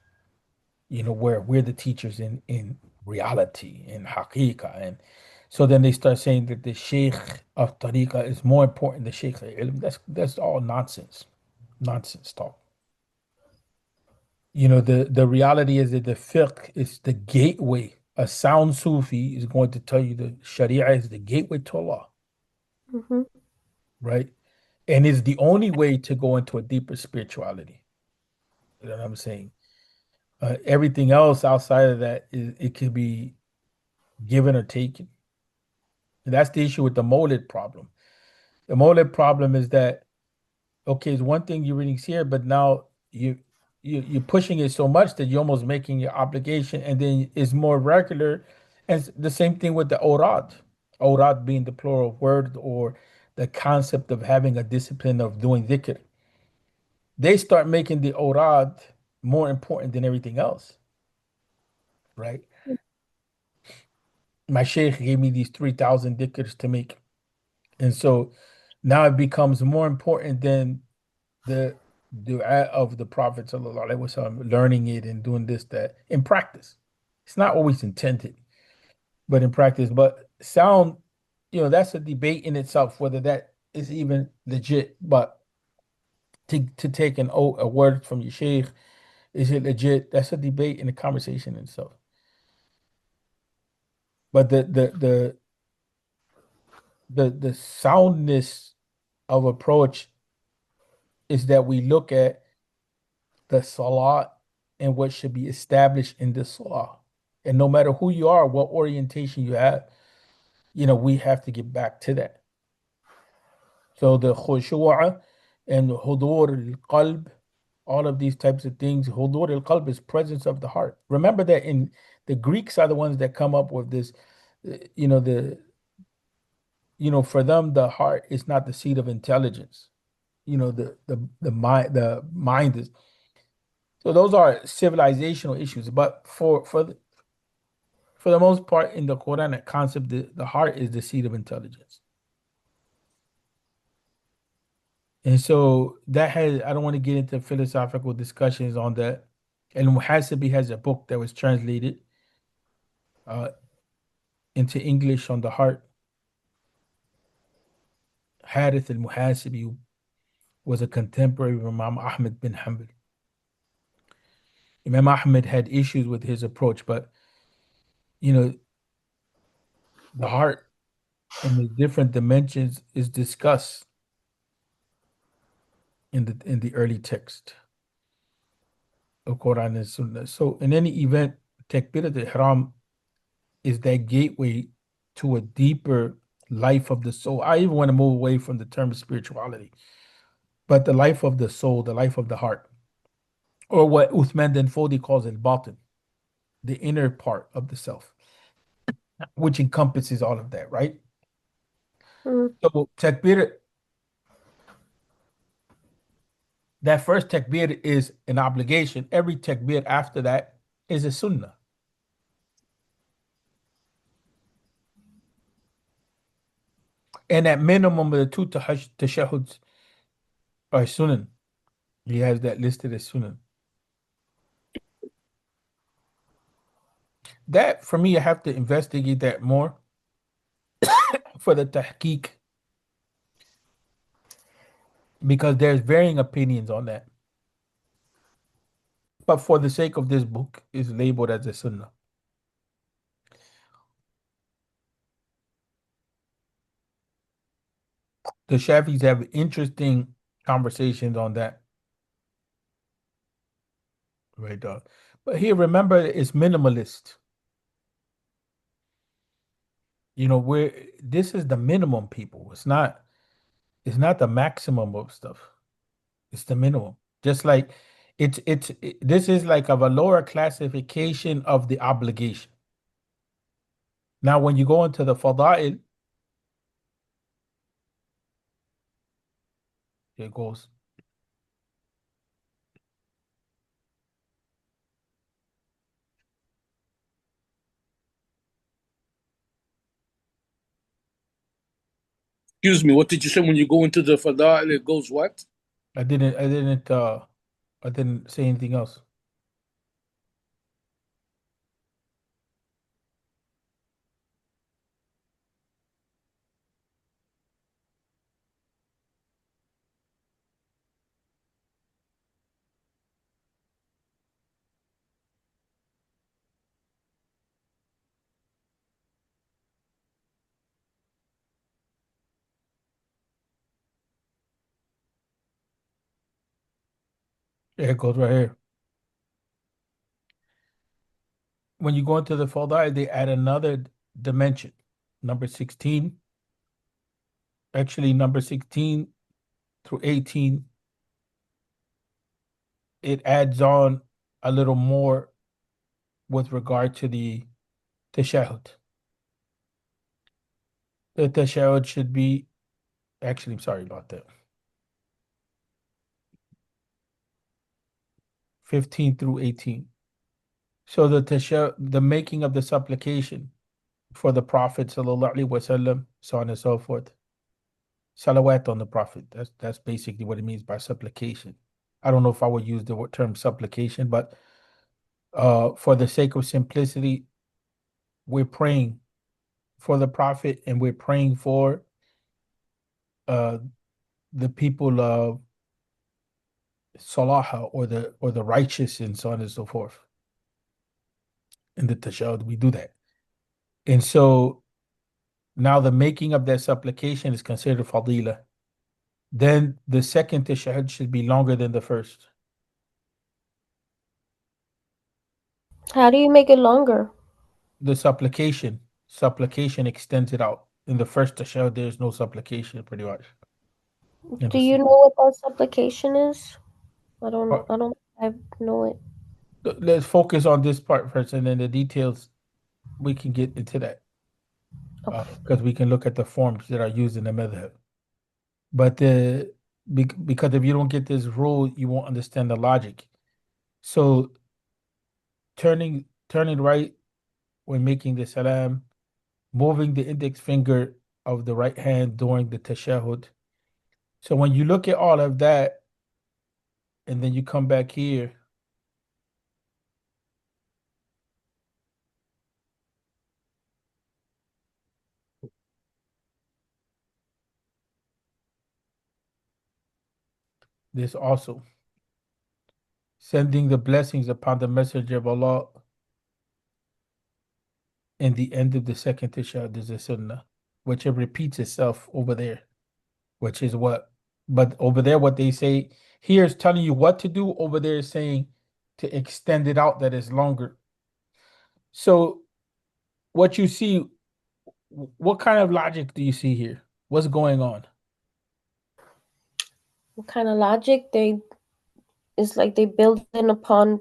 where we're the teachers in reality, in haqiqah. And so then they start saying that the sheikh of tariqah is more important than the sheikh of ilm. That's all nonsense. Nonsense talk. The reality is that the fiqh is the gateway. A sound Sufi is going to tell you the Sharia is the gateway to Allah, Mhm. right? And is the only way to go into a deeper spirituality. You know what I'm saying? Everything else outside of that it could be given or taken. And that's the issue with the Molid problem. The Molid problem is that okay, it's one thing you're reading here, but now you're pushing it so much that you're almost making your obligation, and then it's more regular. And it's the same thing with the Orad. Orad being the plural word, or the concept of having a discipline of doing dhikr. They start making the Orad more important than everything else, right? My sheikh gave me these 3,000 dhikrs to make. And so now it becomes more important than the dua of the Prophet sallallahu alaihi wasallam, learning it and doing this, that in practice. It's not always intended, but in practice. But sound, that's a debate in itself whether that is even legit. But to take a word from your sheikh, is it legit? That's a debate and a conversation in itself. But the soundness of approach is that we look at the salah and what should be established in the salah. And no matter who you are, what orientation you have, we have to get back to that. So the khushu'ah and hudur al-qalb, all of these types of things, hudur al-qalb is presence of the heart. Remember that in the Greeks are the ones that come up with this, the for them the heart is not the seat of intelligence. The mind is. So those are civilizational issues, but for the most part in the Quran, that concept, the heart is the seat of intelligence. And so I don't want to get into philosophical discussions on that. And Muhasibi has a book that was translated uh, into English on the heart. Harith al-Muhasibi was a contemporary of Imam Ahmed bin Hanbal. Imam Ahmed had issues with his approach, but you know, the heart and the different dimensions is discussed in the early text of Quran and Sunnah. So in any event, Takbirat al-Ihram is that gateway to a deeper life of the soul. I even want to move away from the term spirituality, but the life of the soul, the life of the heart, or what Uthman bin Fodi calls al-batin, the inner part of the self, which encompasses all of that, right? Mm. So takbir, that first takbir is an obligation. Every takbir after that is a sunnah. And at minimum of the two tashahuds, or Sunan. He has that listed as Sunan. That for me, I have to investigate that more for the tahqiq because there's varying opinions on that. But for the sake of this book, it's labeled as a Sunnah. The Shafis have interesting conversations on that. Right, dog. But here, remember, it's minimalist. You know, where this is the minimum, people. It's not the maximum of stuff. It's the minimum. Just like this is like of a lower classification of the obligation. Now, when you go into the fada'il, it goes. Excuse me, what did you say when you go into the Fada'il? It goes what? I didn't say anything else. Yeah, it goes right here. When you go into the fada'il, they add another dimension, number 16. Actually, number 16 through 18, it adds on a little more with regard to the tashahhud. The tashahhud should be, actually, I'm sorry about that. 15 through 18. So the making of the supplication for the Prophet sallallahu alaihi wasallam, so on and so forth. Salawat on the Prophet. That's basically what it means by supplication. I don't know if I would use the term supplication, but for the sake of simplicity, we're praying for the Prophet and we're praying for uh, the people of Salah or the righteous and so on and so forth. In the tashahhud, we do that. And so now the making of that supplication is considered fadila. Then the second tashahhud should be longer than the first. How do you make it longer? The supplication extends it out. In the first tashahhud, there's no supplication pretty much. In Do the you second. know what that supplication is? Uh, I don't I know it. Let's focus on this part first, and then the details we can get into that Okay. because we can look at the forms that are used in the madhab. But because if you don't get this rule, you won't understand the logic. So turning right when making the salam, moving the index finger of the right hand during the tashahhud. So when you look at all of that, and then you come back here, this also sending the blessings upon the messenger of Allah in the end of the second tashahhud is a sunnah, which it repeats itself over there, which is what, but over there, what they say here is telling you what to do. Over there is saying to extend it out that is longer. So what you see, what kind of logic do you see here? What's going on? What kind of logic? It's like they build in upon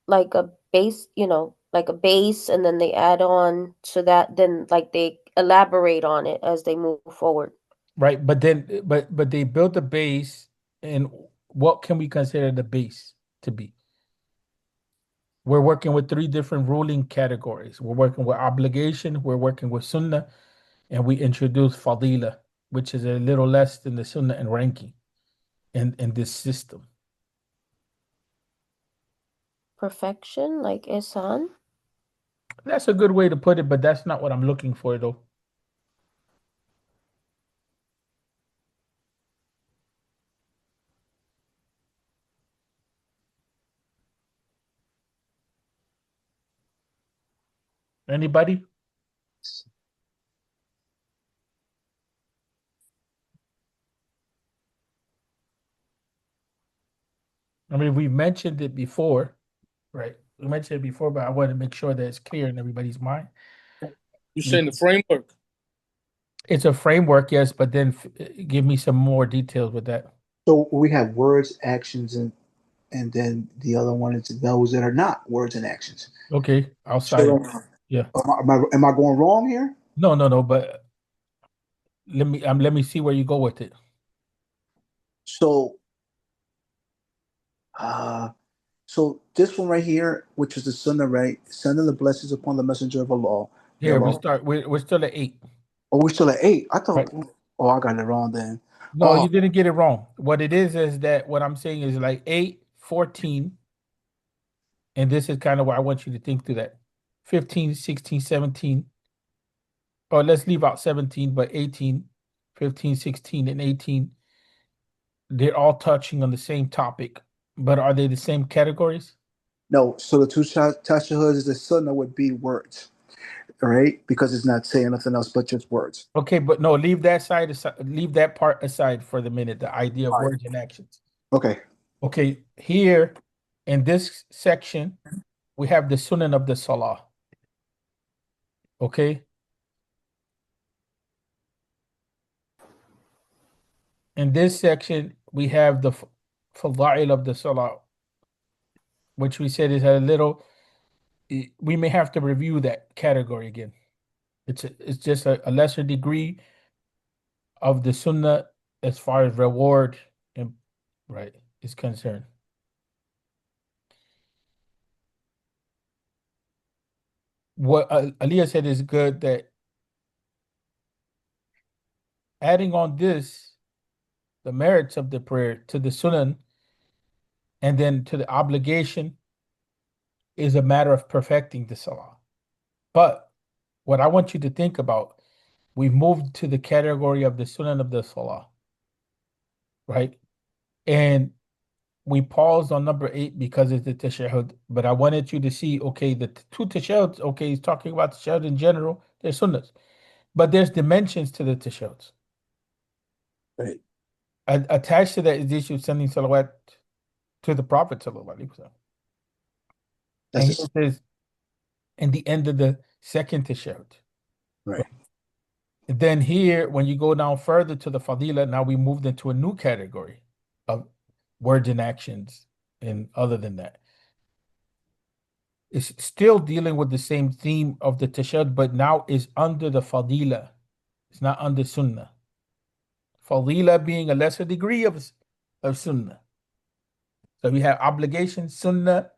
like a base, like a base, and then they add on to that, then like they elaborate on it as they move forward. Right, but they built a base, and what can we consider the base to be? We're working with three different ruling categories. We're working with obligation, we're working with sunnah, and we introduce fadila. which is a little less than the Sunnah in ranking in this system. Perfection, like ihsan. That's a good way to put it, but that's not what I'm looking for, though. Anybody? I mean, we mentioned it before, right? We mentioned it before, but I want to make sure that it's clear in everybody's mind. You saying the framework? It's a framework, yes, but then give me some more details with that. So we have words, actions, and then the other one is those that are not words and actions. Okay, outside So of, yeah. am I going wrong here? No, but let me see where you go with it. So uh so this one right here, which is the Sunnah, right? Sending the blessings upon the messenger of Allah. May Here we Allah. start. We're still at 8. Oh, we're still at 8. I thought. Right. Oh, I got it wrong then. No, Oh, you didn't get it wrong. What it is that what I'm saying is like 8, 14, and this is kind of where I want you to think through that. 15, 16, 17, or let's leave out 17, but 18, 15, 16, and 18, they're all touching on the same topic, but are they the same categories? no. So the two tashahuds is the Sunnah would be words, right? Because it's not saying nothing else but just words. Okay, but no, leave that side aside, leave that part aside for the minute, the idea of All right. words and actions. Okay. Okay, here in this section, we have the Sunnan of the Salah. Okay. In this section, we have the Fada'il of the Salah, which we said is a little, we may have to review that category again. It's just a lesser degree of the Sunnah as far as reward and right is concerned. What Aliyah said is good, that adding on this, the merits of the prayer to the Sunan and then to the obligation is a matter of perfecting the Salah. But what I want you to think about, we've moved to the category of the Sunan of the Salah, right? And we paused on number 8 because it's the tashahhud. But I wanted you to see, okay, the two tashahhuds, okay, he's talking about tashahhud in general, they're sunnahs. But there's dimensions to the tashahhuds. Right. Attached to that is the issue of sending salawat to the Prophet. Sallallahu That's And the he says, in the end of the second tashahhud. right. Then here, when you go down further to the fadila, now we moved into a new category of words and actions. And other than that, it's still dealing with the same theme of the tashahhud, but now is under the fadila. It's not under sunnah. Fadila being a lesser degree of sunnah. So we have obligation, sunnah,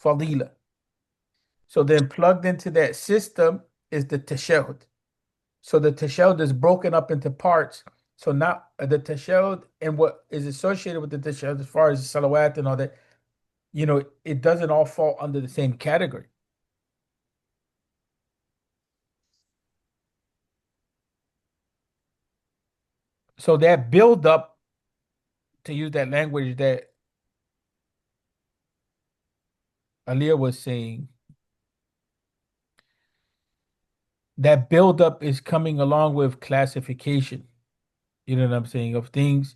fadila. So then plugged into that system is the tashahhud. So the tashahhud is broken up into parts. So now the tashahhud and what is associated with the tashahhud as far as salawat and all that, it doesn't all fall under the same category. So that build up, to use that language that Aliyah was saying, that build up is coming along with classification. You know what I'm saying? Of things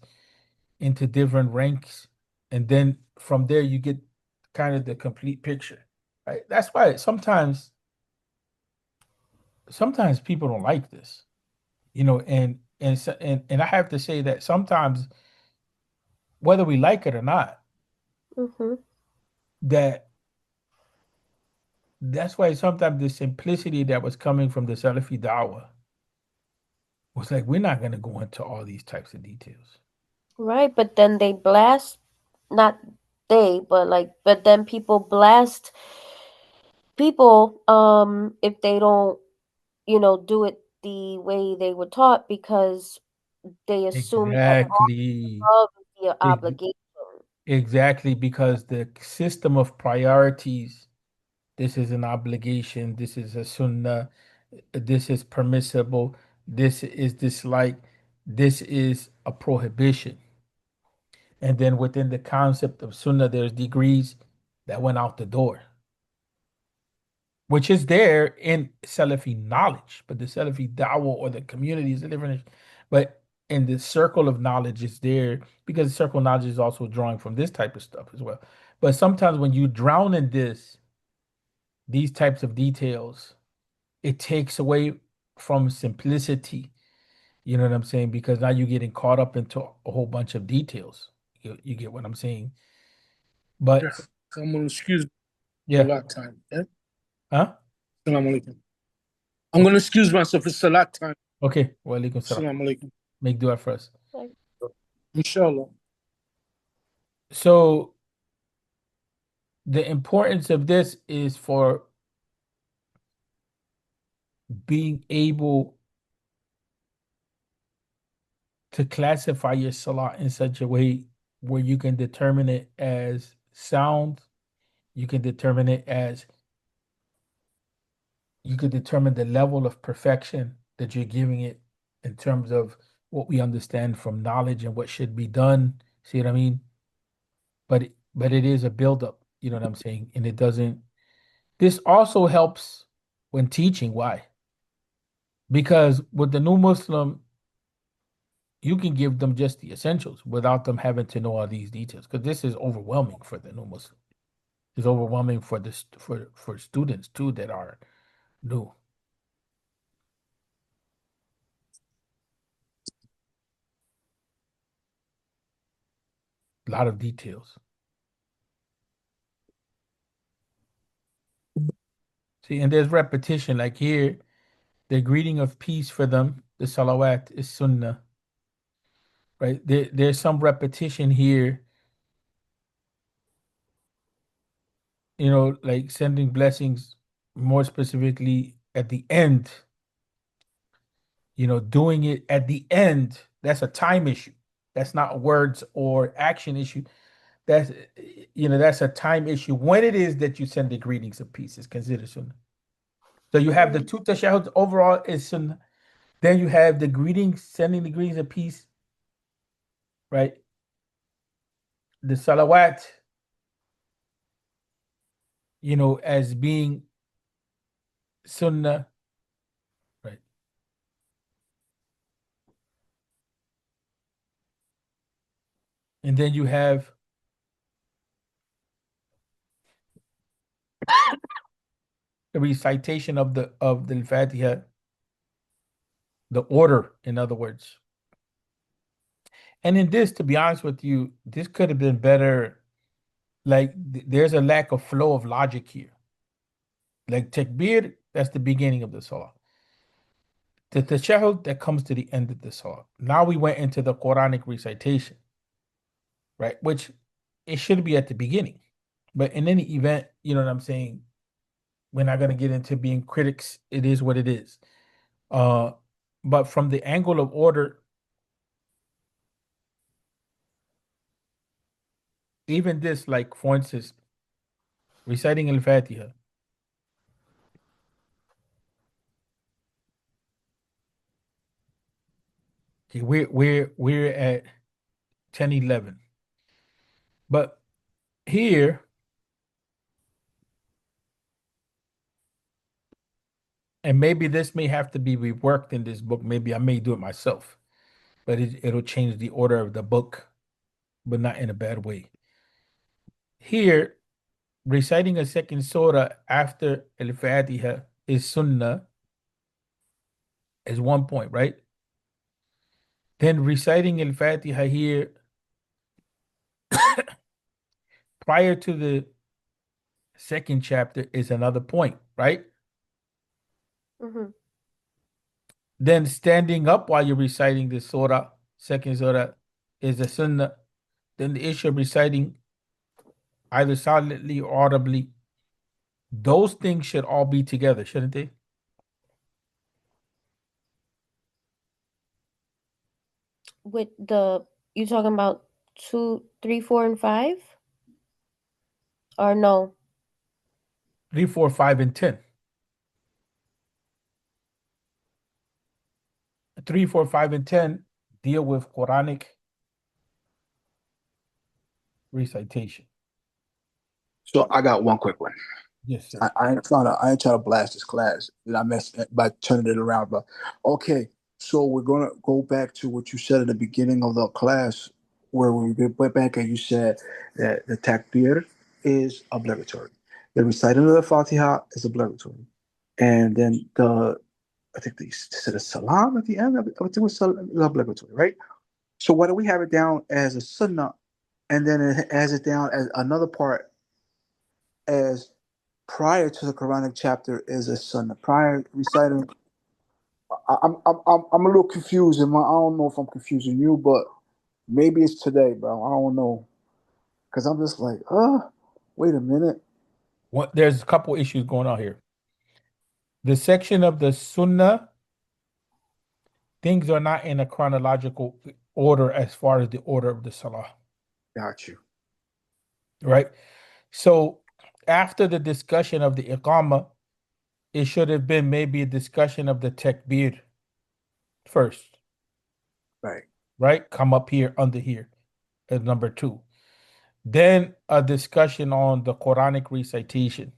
into different ranks. And then from there, you get kind of the complete picture. Right? That's why sometimes people don't like this, and I have to say that sometimes, whether we like it or not, Mm-hmm. that that's why sometimes the simplicity that was coming from the Salafi Dawah was like, we're not going to go into all these types of details. Right, but then they blast, not they, but then people blast people if they don't, do it the way they were taught, because they assume that Exactly. love is the Ex- obligation. Exactly, because the system of priorities, this is an obligation, this is a sunnah, this is permissible, this is disliked, this is a prohibition. And then within the concept of sunnah, there's degrees that went out the door, which is there in Salafi knowledge, but the Salafi dawah or the community is a different. But in the circle of knowledge is there because the circle of knowledge is also drawing from this type of stuff as well. But sometimes when you drown in these types of details, it takes away from simplicity. You know what I'm saying? Because now you're getting caught up into a whole bunch of details. You get what I'm saying? But Yeah. Someone excuse me for yeah, Salah time. Yeah? huh? Assalamu alaikum. I'm going to excuse myself for Salah time. Okay. Wa alaikum salam. Assalamu alaikum. Make dua first. Like, Inshallah. So the importance of this is for being able to classify your salah in such a way where you can determine it as sound, you can determine it as you could determine the level of perfection that you're giving it in terms of what we understand from knowledge and what should be done. See what I mean? But it is a buildup, you know what I'm saying? And it doesn't this also helps when teaching. Why? Because with the new Muslim, you can give them just the essentials without them having to know all these details. Because this is overwhelming for the new Muslim. It's overwhelming for this for students too that are new. A lot of details. See, and there's repetition. Like here, the greeting of peace for them, the salawat is sunnah, right? There's some repetition here, like sending blessings more specifically at the end, doing it at the end. That's a time issue. That's not a words or action issue. That's that's a time issue. When it is that you send the greetings of peace is considered sunnah. So you have the two tashahuds overall is sunnah. Then you have the greetings, sending the greetings of peace, right? The salawat, as being sunnah, right? And then you have the recitation of the Fatiha, the order, in other words. And in this, to be honest with you, this could have been better. Like there's a lack of flow of logic here. Like takbir, that's the beginning of the salah. The tashahhud, that comes to the end of the salah. Now we went into the Quranic recitation, right? Which it should be at the beginning. But in any event, you know what I'm saying? We're not going to get into being critics. It is what it is. Uh, but from the angle of order, even this, like for instance, reciting Al-Fatiha. Okay, we're at 10:11. But here, and maybe this may have to be reworked in this book. Maybe I may do it myself, but it'll change the order of the book, but not in a bad way. Here, reciting a second surah after Al-Fatiha is sunnah, is one point, right? Then reciting Al-Fatiha here prior to the second chapter is another point, right? mm-hmm. Then standing up while you're reciting the surah, second surah, is a sunnah. Then the issue of reciting either silently or audibly, those things should all be together, shouldn't they? With you talking about 2, 3, 4, and 5? Or no? 3, 4, 5, and 10. 3, 4, 5, and 10 deal with Quranic recitation. So I got one quick one. Yes, sir. I ain't trying to blast this class. And I messed by turning it around. But okay, so we're gonna go back to what you said at the beginning of the class, where we went back and you said that the takbir is obligatory. The reciting of the Fatiha is obligatory, and then I think they said a salam at the end. I think it was obligatory, right? So why do we have it down as a sunnah, and then it has it down as another part as prior to the Quranic chapter is a sunnah. Prior reciting, I'm a little confused, and I don't know if I'm confusing you, but maybe it's today, bro. I don't know, because I'm just like, wait a minute. There's a couple issues going on here. The section of the Sunnah, things are not in a chronological order as far as the order of the Salah, Got you. right? So after the discussion of the Iqamah, it should have been maybe a discussion of the Takbir first, Right. right? Come up here under here as number 2. Then a discussion on the Quranic recitation.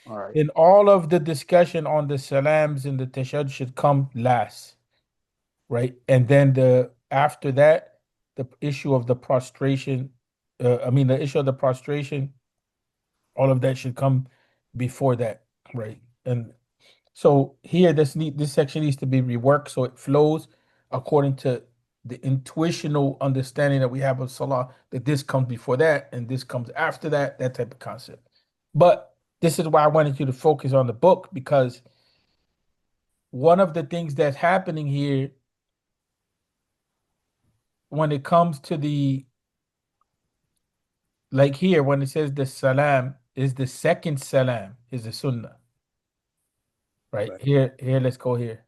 All right. Then all of the discussion on the salams and the tashahhud should come last, right? And then the after that, the issue of the prostration, the issue of the prostration, all of that should come before that, right? And so here, this section needs to be reworked so it flows according to the intuitional understanding that we have of Salah, that this comes before that and this comes after that, that type of concept. But this is why I wanted you to focus on the book, because one of the things that's happening here when it comes to like here, when it says the salam is the second salam, is the sunnah, right? Right. Here, let's go here.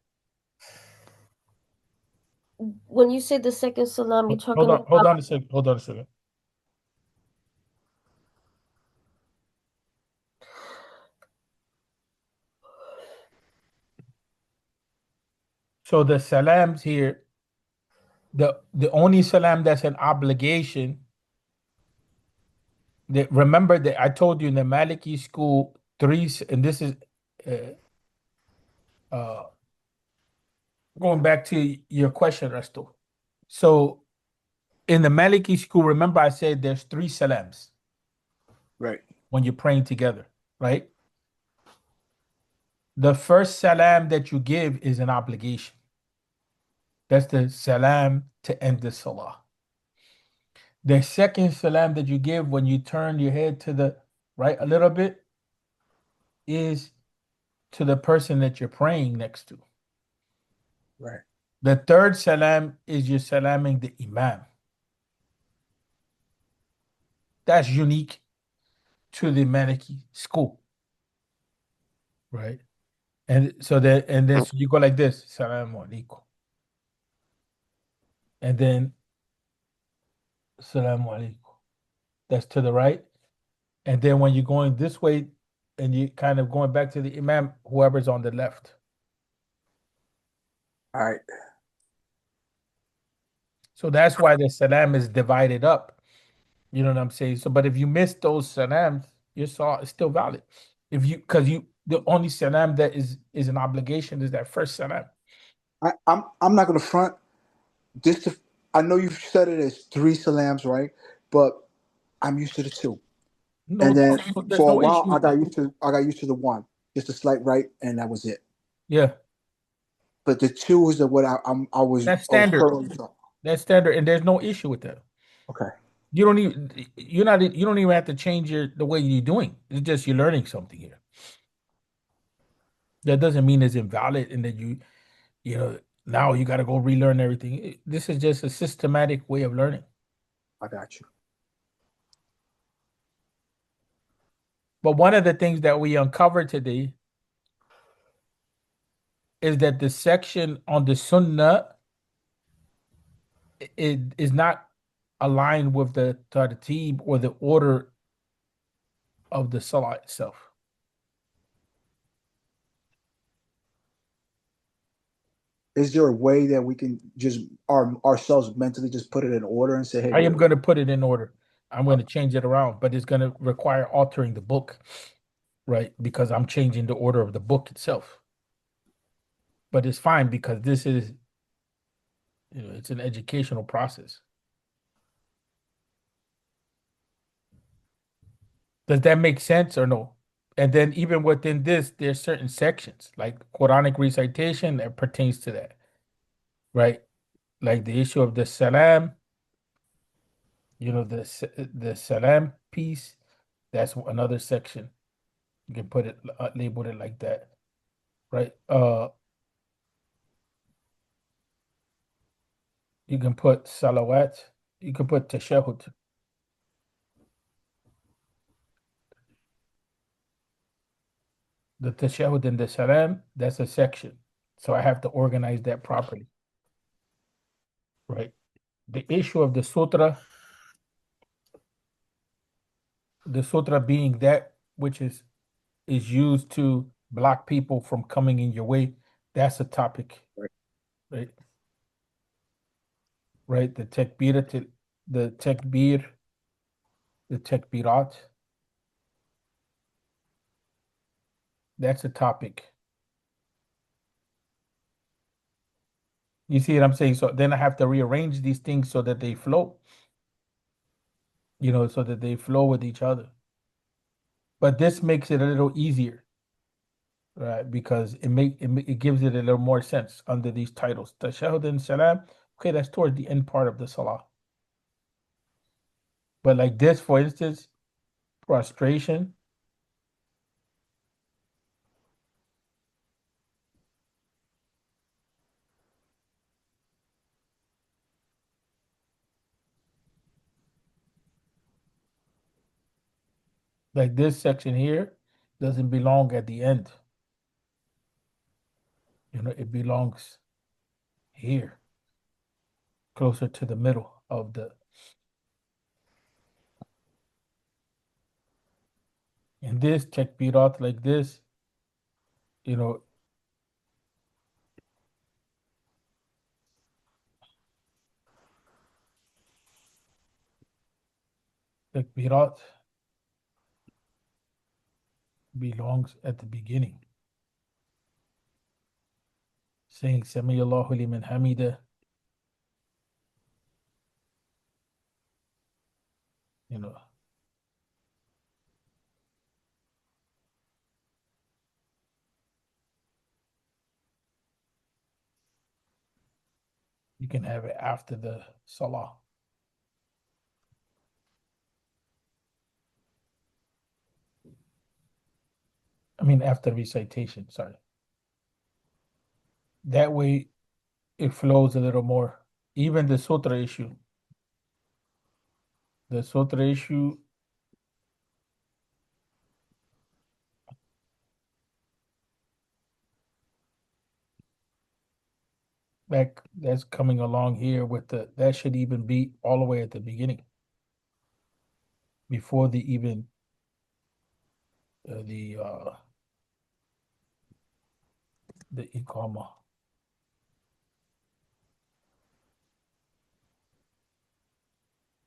When you say the second salam, you're talking Hold about on a second. Hold on a second. So the salams here, the only salam that's an obligation. Remember that I told you in the Maliki school and this is uh, uh, going back to your question, Resto. So in the Maliki school, remember I said there's 3 salams Right. when you're praying together, right? The first salam that you give is an obligation. That's the salam to end the salah. The second salam that you give when you turn your head to the right a little bit is to the person that you're praying next to. Right. The third salam is you're salaming the imam. That's unique to the Maliki school, right? And so so you go like this, salam alaikum. And then salam alaikum. That's to the right. And then when you're going this way and you kind of going back to the imam, whoever's on the left. All right. So that's why the salam is divided up. You know what I'm saying? So, but if you miss those salams, your salah is still valid. Because the only salam that is an obligation is that first salam. I'm not gonna front. Just to, I know you've said it as 3 salams, right? But I'm used to the 2. No, And then there's for a no while, issue I with got that. used to the 1, just a slight right, and that was it. Yeah, But the 2 is what that's I was standard. currently taught. That's standard, and there's no issue with that. Okay. You don't even have to change the way you're doing. It's just you're learning something here. That doesn't mean it's invalid and that you know now you got to go relearn everything. This is just a systematic way of learning. I got you. But one of the things that we uncovered today is that the section on the sunnah it is not aligned with the tartib or the order of the salah itself. Is there a way that we can just ourselves mentally just put it in order and say, hey, I am going to put it in order. I'm going to change it around, but it's going to require altering the book, right? Because I'm changing the order of the book itself. But it's fine because this is, it's an educational process. Does that make sense or no? And then even within this, there's certain sections like Quranic recitation that pertains to that, right? Like the issue of the salam, the salam piece. That's another section. You can put it labeled it like that, right? You can put salawat. You can put tashahud. The tashahud and the salam, that's a section. So I have to organize that properly, right? The issue of the sutra being that which is used to block people from coming in your way, that's a topic, right. right? Right? The takbir, the takbirat, that's a topic. You see what I'm saying? So then I have to rearrange these things so that they flow, so that they flow with each other. But this makes it a little easier, right? Because it gives it a little more sense under these titles. Tashahhud and salam, okay, that's towards the end part of the salah. But like this, for instance, prostration, like this section here, doesn't belong at the end. It belongs here, closer to the middle of the. And this takbirat like this, you know, takbirat belongs at the beginning. Saying Sami Allahu liman hamida, you know. You can have it after the salah. I mean, after recitation, sorry. That way it flows a little more. Even the sutra issue. The sutra issue, that's coming along here with that should even be all the way at the beginning. Before the even the iqama.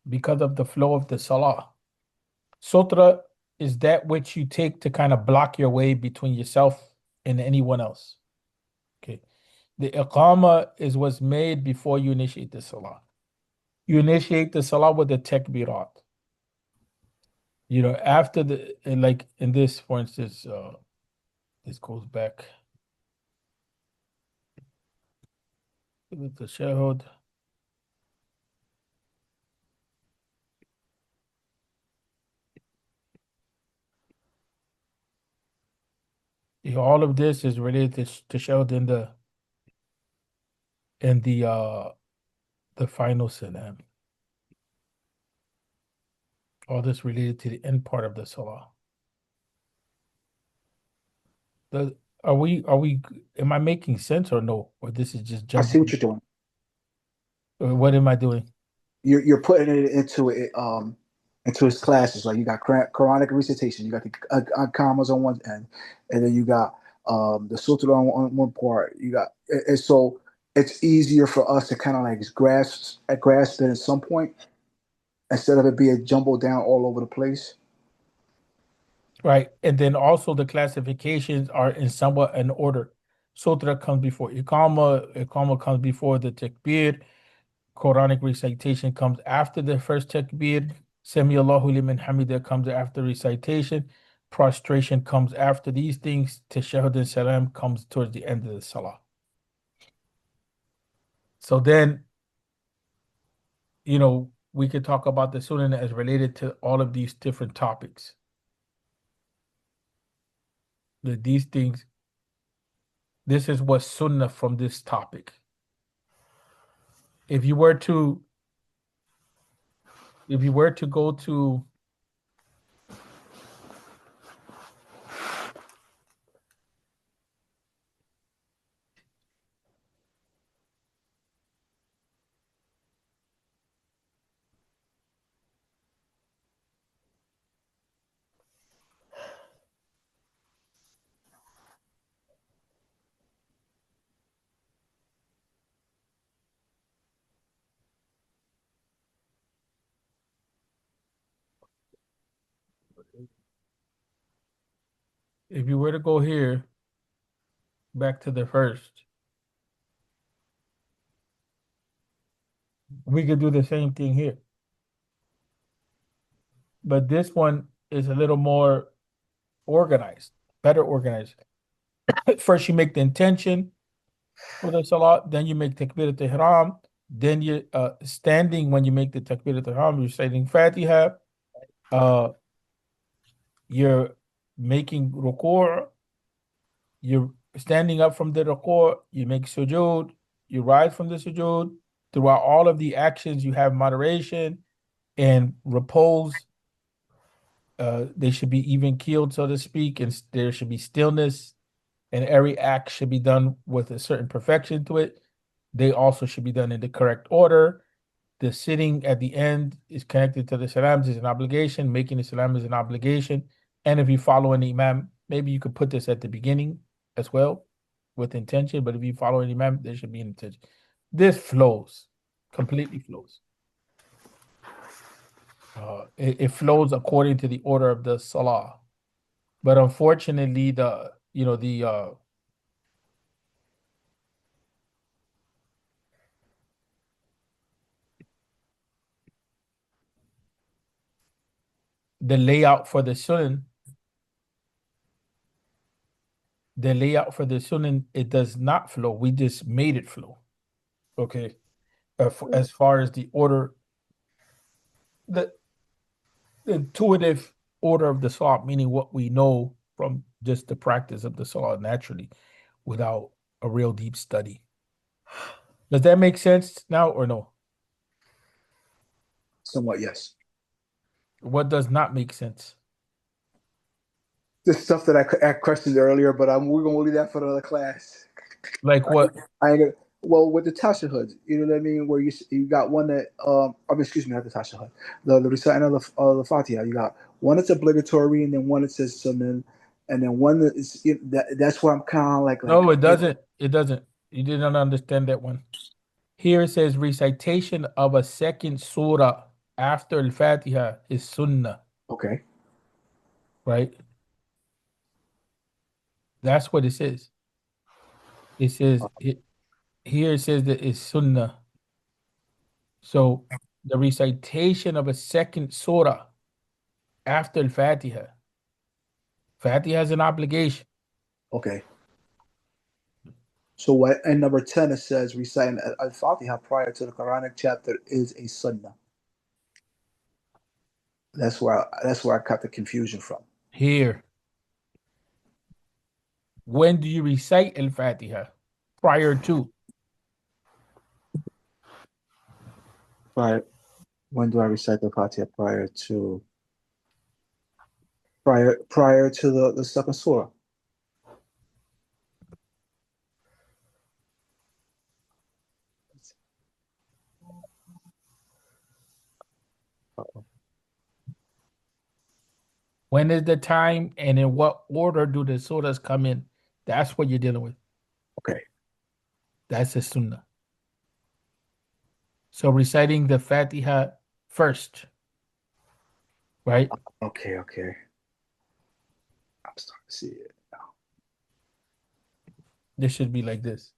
Because of the flow of the salah. Sutra is that which you take to kind of block your way between yourself and anyone else. Okay. The iqama is what's made before you initiate the salah. You initiate the salah with the takbirat. After like in this, for instance, this goes back with the tashahhud. All of this is related to tashahhud in the final salam. All this related to the end part of the salah. Am I making sense or no? Or this is just I see jumping? what you're doing. What am I doing? You're putting it into his classes. Like you got Quranic recitation, you got the commas on one end, and then you got the sutra on one part. You got and so it's easier for us to kind of like grasp it at some point instead of it being jumbled down all over the place. Right. And then also the classifications are in somewhat an order. Sutra comes before Iqama comes before the takbir, Quranic recitation comes after the first takbir, Sami Allahu liman hamida comes after recitation, prostration comes after these things, tashahhud and salam comes towards the end of the salah. So then, we could talk about the Sunnan as related to all of these different topics. These things, this is what Sunnah from this topic. If you were to go to if you were to go here back to the first, we could do the same thing here. But this one is a little more organized, better organized. First, you make the intention for the salah, then you make takbir al-ihram, then you standing when you make the takbir al-ihram, you're saying Fatiha, you're making ruku', you're standing up from the ruku', you make sujood, you rise from the sujood. Throughout all of the actions, you have moderation and repose. They should be even keeled, so to speak, and there should be stillness, and every act should be done with a certain perfection to it. They also should be done in the correct order. The sitting at the end is connected to the salams is an obligation. Making the salam is an obligation. And if you follow an imam, maybe you could put this at the beginning as well with intention. But if you follow an imam, there should be an intention. This flows, completely flows. It flows according to the order of the salah. But unfortunately, the layout for the sunan, it does not flow. We just made it flow. Okay. As far as the order, the intuitive order of the salah, meaning what we know from just the practice of the salah naturally, without a real deep study. Does that make sense now or no? Somewhat, yes. What does not make sense? The stuff that I questioned earlier, but we're gonna leave that for another class. Like what? I ain't gonna. Well, with the tashahhud, you know what I mean, where you got one that I mean, excuse me, not the tashahhud, the reciting of the Fatiha. You got one that's obligatory, and then one that says Sunnan, and then one that is that's where I'm kind of like No, it doesn't. It doesn't. You did not understand that one. Here it says recitation of a second surah after al-Fatiha is sunnah, okay, right? That's what it says. It says here it says that it's sunnah. So the recitation of a second surah after al-Fatiha. Fatiha is an obligation. okay. So what? And number 10 it says reciting al-Fatiha prior to the Quranic chapter is a sunnah. That's where I got the confusion from. Here. When do you recite al-Fatiha? Prior to. Right. When do I recite the Fatiha prior to the second surah? When is the time and in what order do the surahs come in? That's what you're dealing with. Okay. That's the sunnah. So reciting the Fatiha first, right? Okay. Okay. I'm starting to see it now. This should be like this.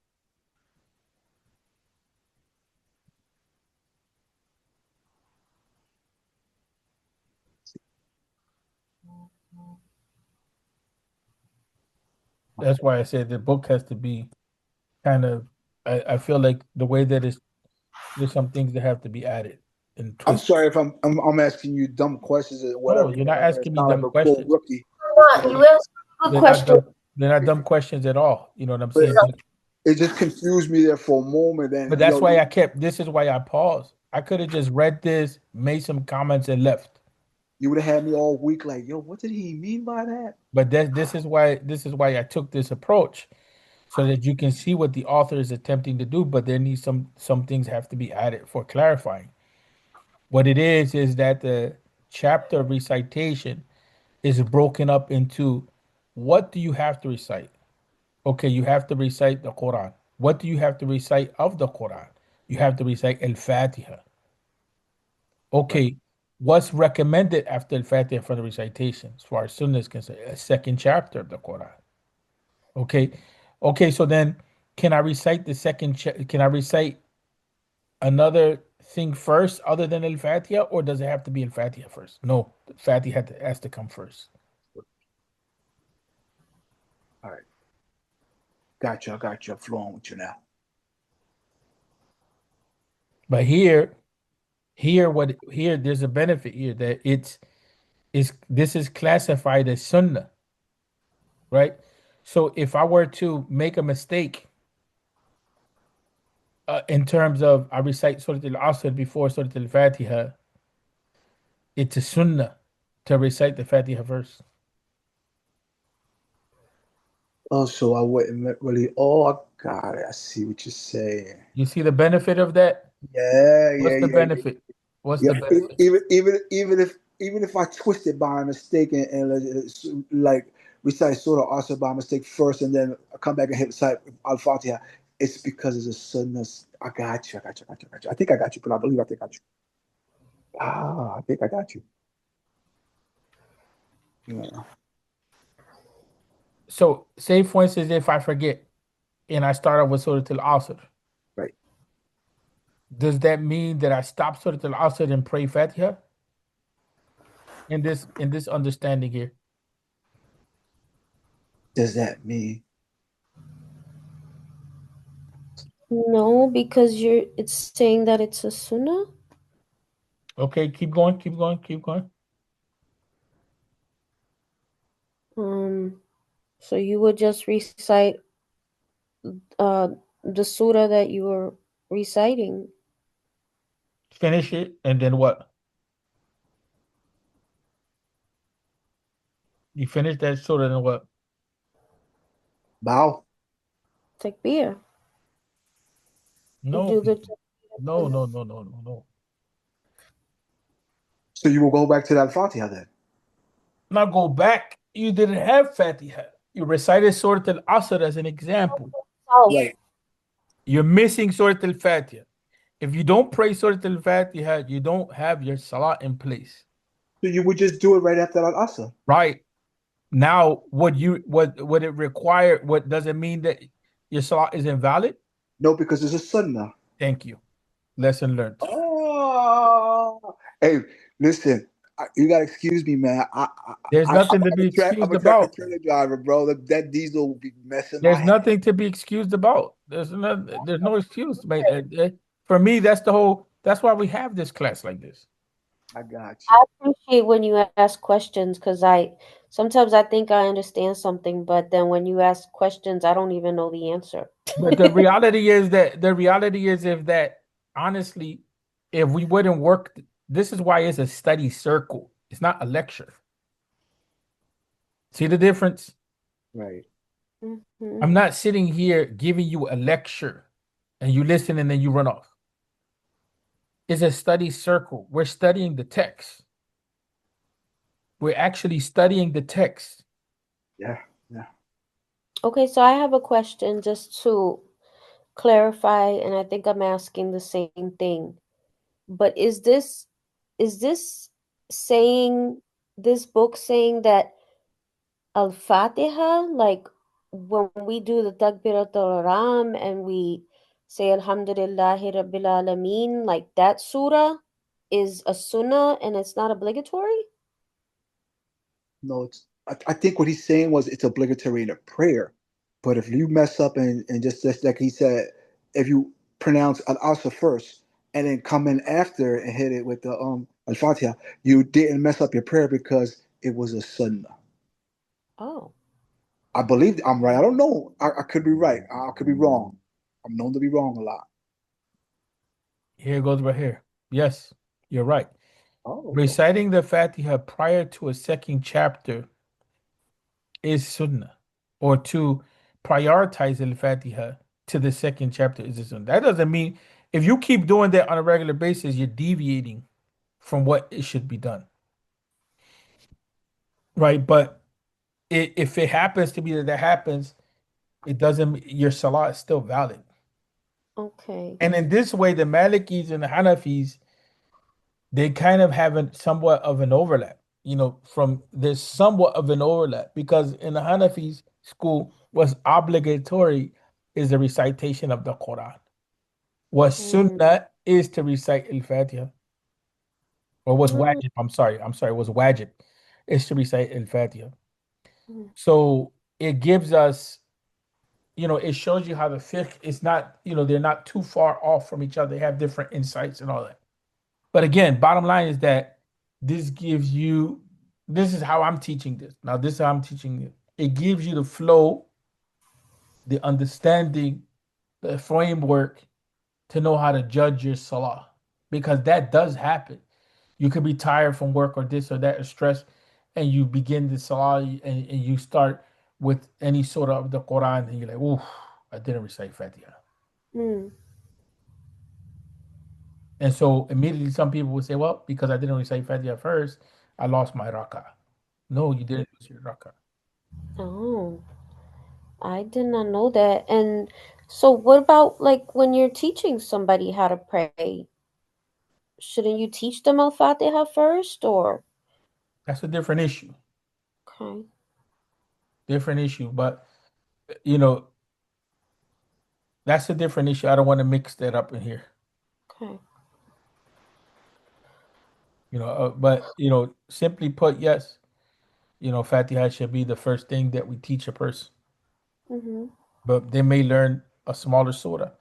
That's why I said the book has to be kind of. I feel like the way that it's there's some things that have to be added and I'm twisted. sorry if I'm asking you dumb questions or No, whatever. you're not I asking me sound like dumb a full questions. rookie. You asked a good They're not question. dumb. They're not dumb questions at all. You know what I'm But saying? it just confused me there for a moment. But And that's yo, why I kept. This is why I paused. I could have just read this, made some comments, and left. you would have had me all week like, yo, what did he mean by that? But this is why I took this approach, so that you can see what the author is attempting to do. But there needs some things have to be added for clarifying. What it is that the chapter recitation is broken up into what do you have to recite? Okay, you have to recite the Quran. What do you have to recite of the Quran? You have to recite Al Fatiha. Right. Okay, what's recommended after Al Fatiha for the recitation, as far as Sunnah is concerned? A second chapter of the Quran. Okay, okay, so then can I recite the can I recite another thing first other than Al Fatiha, or does it have to be Al Fatiha first? No, the Fatiha has to come first. All right. Got you. I got you. I'm flowing with you now. But here there's a benefit here that this is classified as Sunnah, right? So if I were to make a mistake in terms of I recite Surah Al-Asr before Surah Al-Fatiha, it's a Sunnah to recite the Fatiha first. Oh, so I wouldn't really. Oh, I got it. I see what you're saying. You see the benefit of that? Yeah, What's yeah, the yeah, benefit? What's yeah. the benefit? Even if I twist it by mistake and like recite Surah also by mistake first, and then I come back and hit recite Al Fatiha, it's because it's a sunnah. I got you. I got you. I got you. I got you. I think I got you, but I think I got you. Ah, I think I got you. Yeah. So say for instance, if I forget and I start off with Surah Al-Asr, Right. does that mean that I stop Surah Al-Asr and pray Fatiha? In this understanding here. Does that mean No, because it's saying that it's a sunnah. Okay, keep going, keep going, keep going. Um, so you would just recite uh the surah that you were reciting. Finish it, and then what? You finish that surah, then what? bow? Takbir. You No, do the no, no, no, no, no, no. So you will go back to that Fatiha then? Now go back. You didn't have Fatiha. You recited Surah Al-Asr as an example. self. Right. You're missing Surah Al-Fatiha. If you don't pray Surah Al-Fatiha, you don't have your Salah in place. So you would just do it right after Al Asr. Right. Now, would it require, what does it mean that your Salah is invalid? No, because it's a sunnah. Thank you. Lesson learned. Oh, hey, listen, you gotta excuse me, man. There's nothing to be I'm excused a tractor about. trailer driver, bro. That diesel will be messing my There's head. nothing to be excused about. There's no excuse, mate. For me, that's why we have this class like this. I got I you. appreciate when you ask questions because I sometimes I think I understand something, but then when you ask questions, I don't even know the answer. But the reality is if that honestly, if we wouldn't work, this is why it's a study circle. It's not a lecture. See the difference? Right. Mhm. I'm not sitting here giving you a lecture and you listen and then you run off. It's a study circle. We're studying the text. We're actually studying the text. Yeah, yeah. Okay, so I have a question just to clarify, and I think I'm asking the same thing. But is this saying this book saying that Al-Fatiha, like when we do the Takbiratul Ihram and we say Alhamdulillahi Rabbil Alameen, like that surah is a sunnah and it's not obligatory? No, I think what he's saying was it's obligatory in a prayer. But if you mess up and just like he said, if you pronounce Al Asr first and then come in after and hit it with the Al Fatiha, you didn't mess up your prayer because it was a sunnah. Oh. I believe I'm right. I don't know. I could be right. I could be wrong. I'm known to be wrong a lot. Here it goes right here. Yes, you're right. Oh, okay. Reciting the Fatiha prior to a second chapter is sunnah, or to prioritize Al Fatiha to the second chapter is a sunnah. That doesn't mean if you keep doing that on a regular basis, you're deviating from what it should be done, right? But if it happens to be that that happens, it doesn't. Your salah is still valid. Okay. And in this way, the Malikis and the Hanafis, they kind of have a somewhat of an overlap. From there's somewhat of an overlap because in the Hanafi school, what's obligatory is the recitation of the Quran. What Mm, sunnah is to recite Al-Fatiha, or was mm, wajib. I'm sorry, was wajib is to recite Al-Fatiha. mm, So it gives us, it shows you how the fiqh is not, they're not too far off from each other. They have different insights and all that. But again, bottom line is that this gives you, this is how I'm teaching this. Now, this is how I'm teaching it. It gives you the flow, the understanding, the framework to know how to judge your salah. Because that does happen. You could be tired from work or this or that or stress, and you begin the salah and you start with any sort of the Quran, and you're like, ooh, I didn't recite Fatiha. mm. And so immediately some people would say, well, because I didn't recite Fatiha first, I lost my rakah. No, you didn't lose your rakah. Oh, I did not know that. And so what about like when you're teaching somebody how to pray? Shouldn't you teach them Al-Fatiha first or? That's a different issue. Okay. Different issue. But, you know, that's a different issue. I don't want to mix that up in here. Okay. But, simply put, yes, Fatiha should be the first thing that we teach a person. Mm-hmm. But they may learn a smaller surah.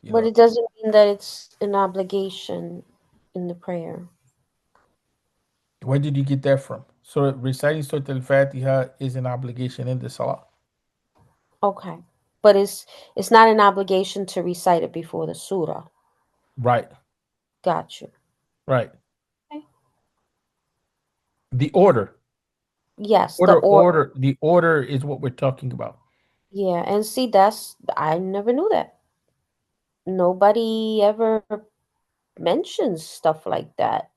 You But know, it doesn't mean that it's an obligation in the prayer. where did you get that from? So reciting Surah Al-Fatiha is an obligation in the Salah. Okay. But it's not an obligation to recite it before the surah. Right, Got you. right. Okay. The order, Yes, the order, order. order, the order is what we're talking about. Yeah, and see that's I never knew that. Nobody ever mentions stuff like that.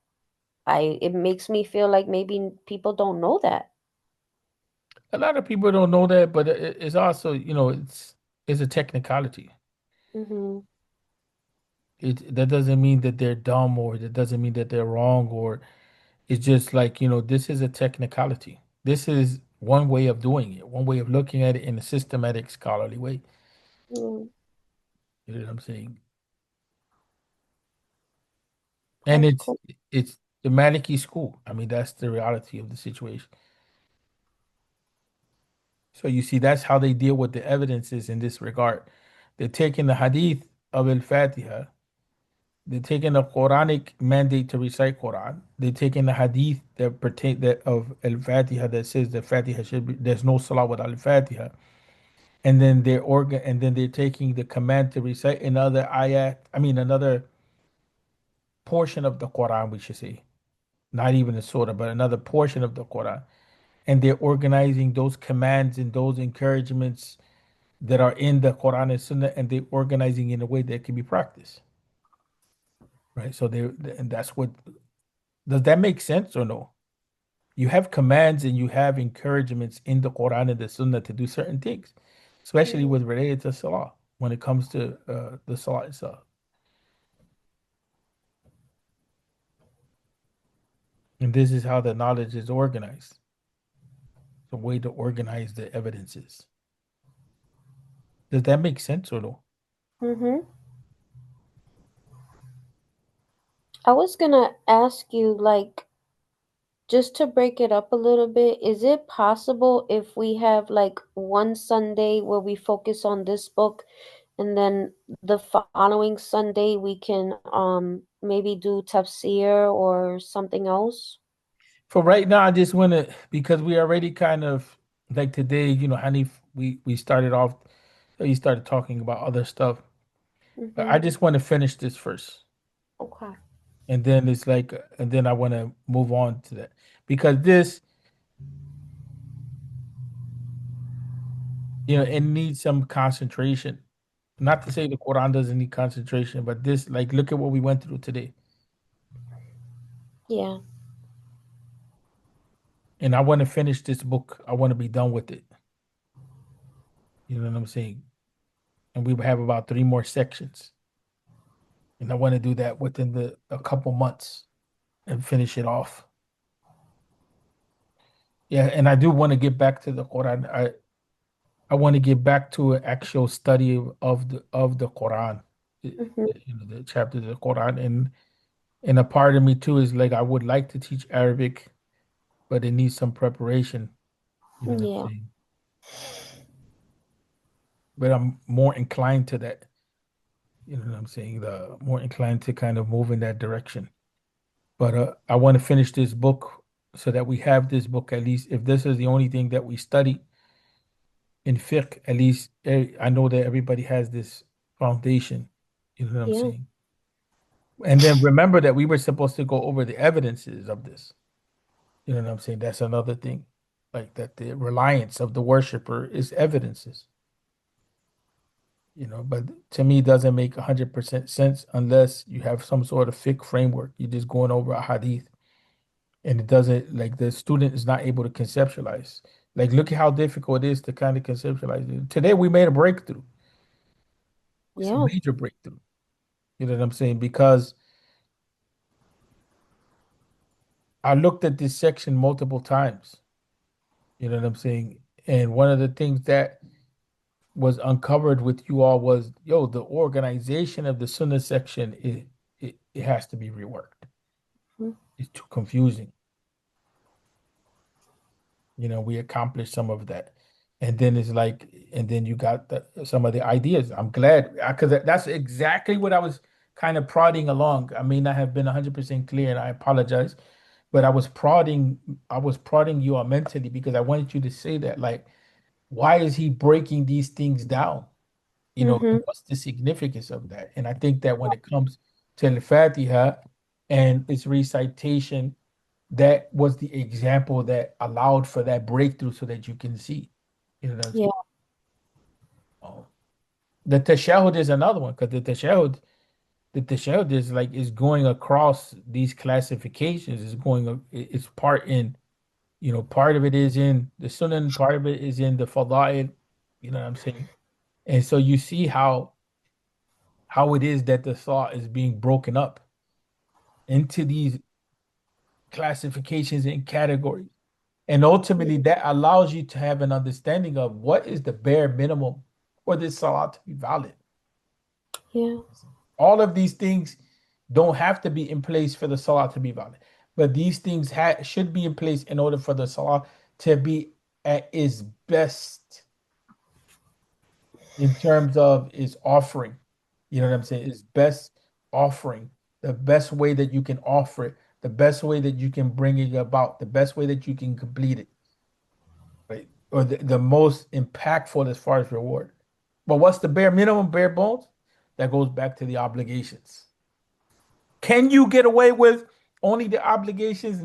It makes me feel like maybe people don't know that. A lot of people don't know that, but it's also, it's a technicality. Mm-hmm. That doesn't mean that they're dumb, or that doesn't mean that they're wrong, or it's just like, this is a technicality. This is one way of doing it, one way of looking at it in a systematic scholarly way. Mm, You know what I'm saying? And that's it's cool. it's the Maliki school. I mean, that's the reality of the situation. So you see, that's how they deal with the evidences in this regard. They're taking the hadith of Al-Fatiha. They're taking the Quranic mandate to recite Quran. They're taking the hadith that pertain that of Al-Fatiha that says the Fatiha should be, there's no salah without Al-Fatiha. And then they're taking the command to recite another ayat, I mean another portion of the Quran, we should say. Not even a surah, but another portion of the Quran. And they're organizing those commands and those encouragements that are in the Quran and Sunnah, and they're organizing in a way that can be practiced. Right. So and that's what, does that make sense or no? you have commands and you have encouragements in the Quran and the Sunnah to do certain things, especially Mhm. with related to Salah when it comes to the Salah itself. And this is how the knowledge is organized. It's a way to organize the evidences. Does that make sense or no? Mhm. I was gonna ask you, like, just to break it up a little bit, is it possible if we have like one Sunday where we focus on this book and then the following Sunday we can maybe do tafsir or something else? For right now, I just want to because we already kind of like today, Hanif, we started off. You started talking about other stuff, but I Mm-hmm. just want to finish this first, Okay. and then it's like, and then I want to move on to that because this, it needs some concentration. Not to say the Quran doesn't need concentration, but this, like, look at what we went through today, Yeah. and I want to finish this book. I want to be done with it. You know what I'm saying? And we have about three more sections. And I want to do that within the a couple months and finish it off. Yeah, and I do want to get back to the Quran. I want to get back to an actual study of the Quran, Mm-hmm. the chapters of the Quran, and a part of me too is like I would like to teach Arabic, but it needs some preparation. You know what I'm Yeah. saying? But I'm more inclined to that. You know what I'm saying? The more inclined to kind of move in that direction. But I want to finish this book so that we have this book at least. If this is the only thing that we study in fiqh, at least I know that everybody has this foundation. You know what I'm Yeah. saying? And then remember that we were supposed to go over the evidences of this. You know what I'm saying? That's another thing. Like that the reliance of the worshiper is evidences. But to me, it doesn't make 100% sense unless you have some sort of fiqh framework. You're just going over a hadith and it doesn't like the student is not able to conceptualize. Like, look at how difficult it is to kind of conceptualize it. Today, we made a breakthrough. It's a Yeah. major breakthrough. You know what I'm saying? Because I looked at this section multiple times. You know what I'm saying? And one of the things that was uncovered with you all was, yo, the organization of the Sunnah section, it has to be reworked. Mhm. It's too confusing. We accomplished some of that. And then it's like, and then you got some of the ideas. I'm glad because that's exactly what I was kind of prodding along. I may not have been 100% clear, and I apologize, but I was prodding you all mentally because I wanted you to say that, like, why is he breaking these things down? And Mhm. what's the significance of that? And I think that when it comes to Al-Fatiha and its recitation, that was the example that allowed for that breakthrough so that you can see. You know what I'm Yeah. saying? Oh. The tashahud is another one because the tashahud is like is going across these classifications. Is going it's part in, part of it is in the Sunan, part of it is in the Fada'il, you know what I'm saying? And so you see how it is that the thought is being broken up into these classifications and categories. And ultimately, that allows you to have an understanding of what is the bare minimum for this salah to be valid. Yeah. All of these things don't have to be in place for the salah to be valid, but these things should be in place in order for the salah to be at its best in terms of its offering. You know what I'm saying? Its best offering, the best way that you can offer it, the best way that you can bring it about, the best way that you can complete it, right? Or the most impactful as far as reward. But what's the bare minimum, bare bones? That goes back to the obligations. Can you get away with only the obligations?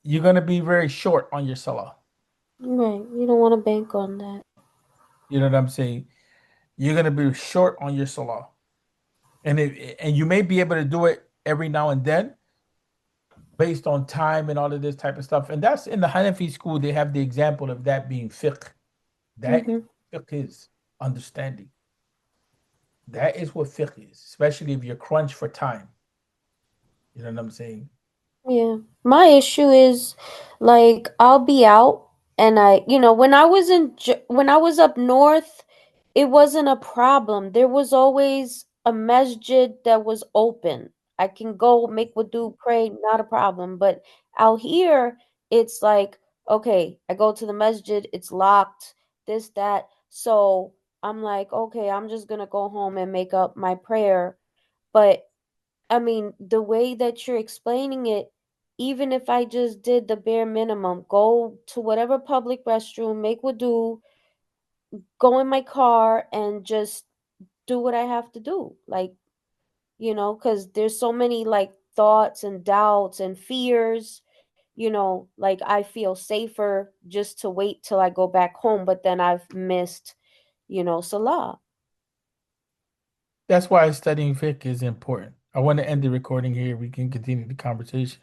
You're going to be very short on your salah. Right. You don't want to bank on that. You know what I'm saying? You're going to be short on your salah. And you may be able to do it every now and then, based on time and all of this type of stuff. And that's in the Hanafi school, they have the example of that being fiqh. That Mm-hmm. fiqh is understanding. That is what fiqh is, especially if you're crunched for time. You know what I'm saying? Yeah. My issue is like I'll be out and when I was when I was up north, it wasn't a problem. There was always a masjid that was open. I can go make wudu, pray, not a problem. But out here, it's like, okay, I go to the masjid, it's locked, this, that. So I'm like, okay, I'm just gonna go home and make up my prayer. But I mean, the way that you're explaining it, even if I just did the bare minimum, go to whatever public restroom, make wudu, go in my car and just do what I have to do. Like, because there's so many like thoughts and doubts and fears, like I feel safer just to wait till I go back home, but then I've missed, Salah. That's why studying fiqh is important. I want to end the recording here. We can continue the conversation.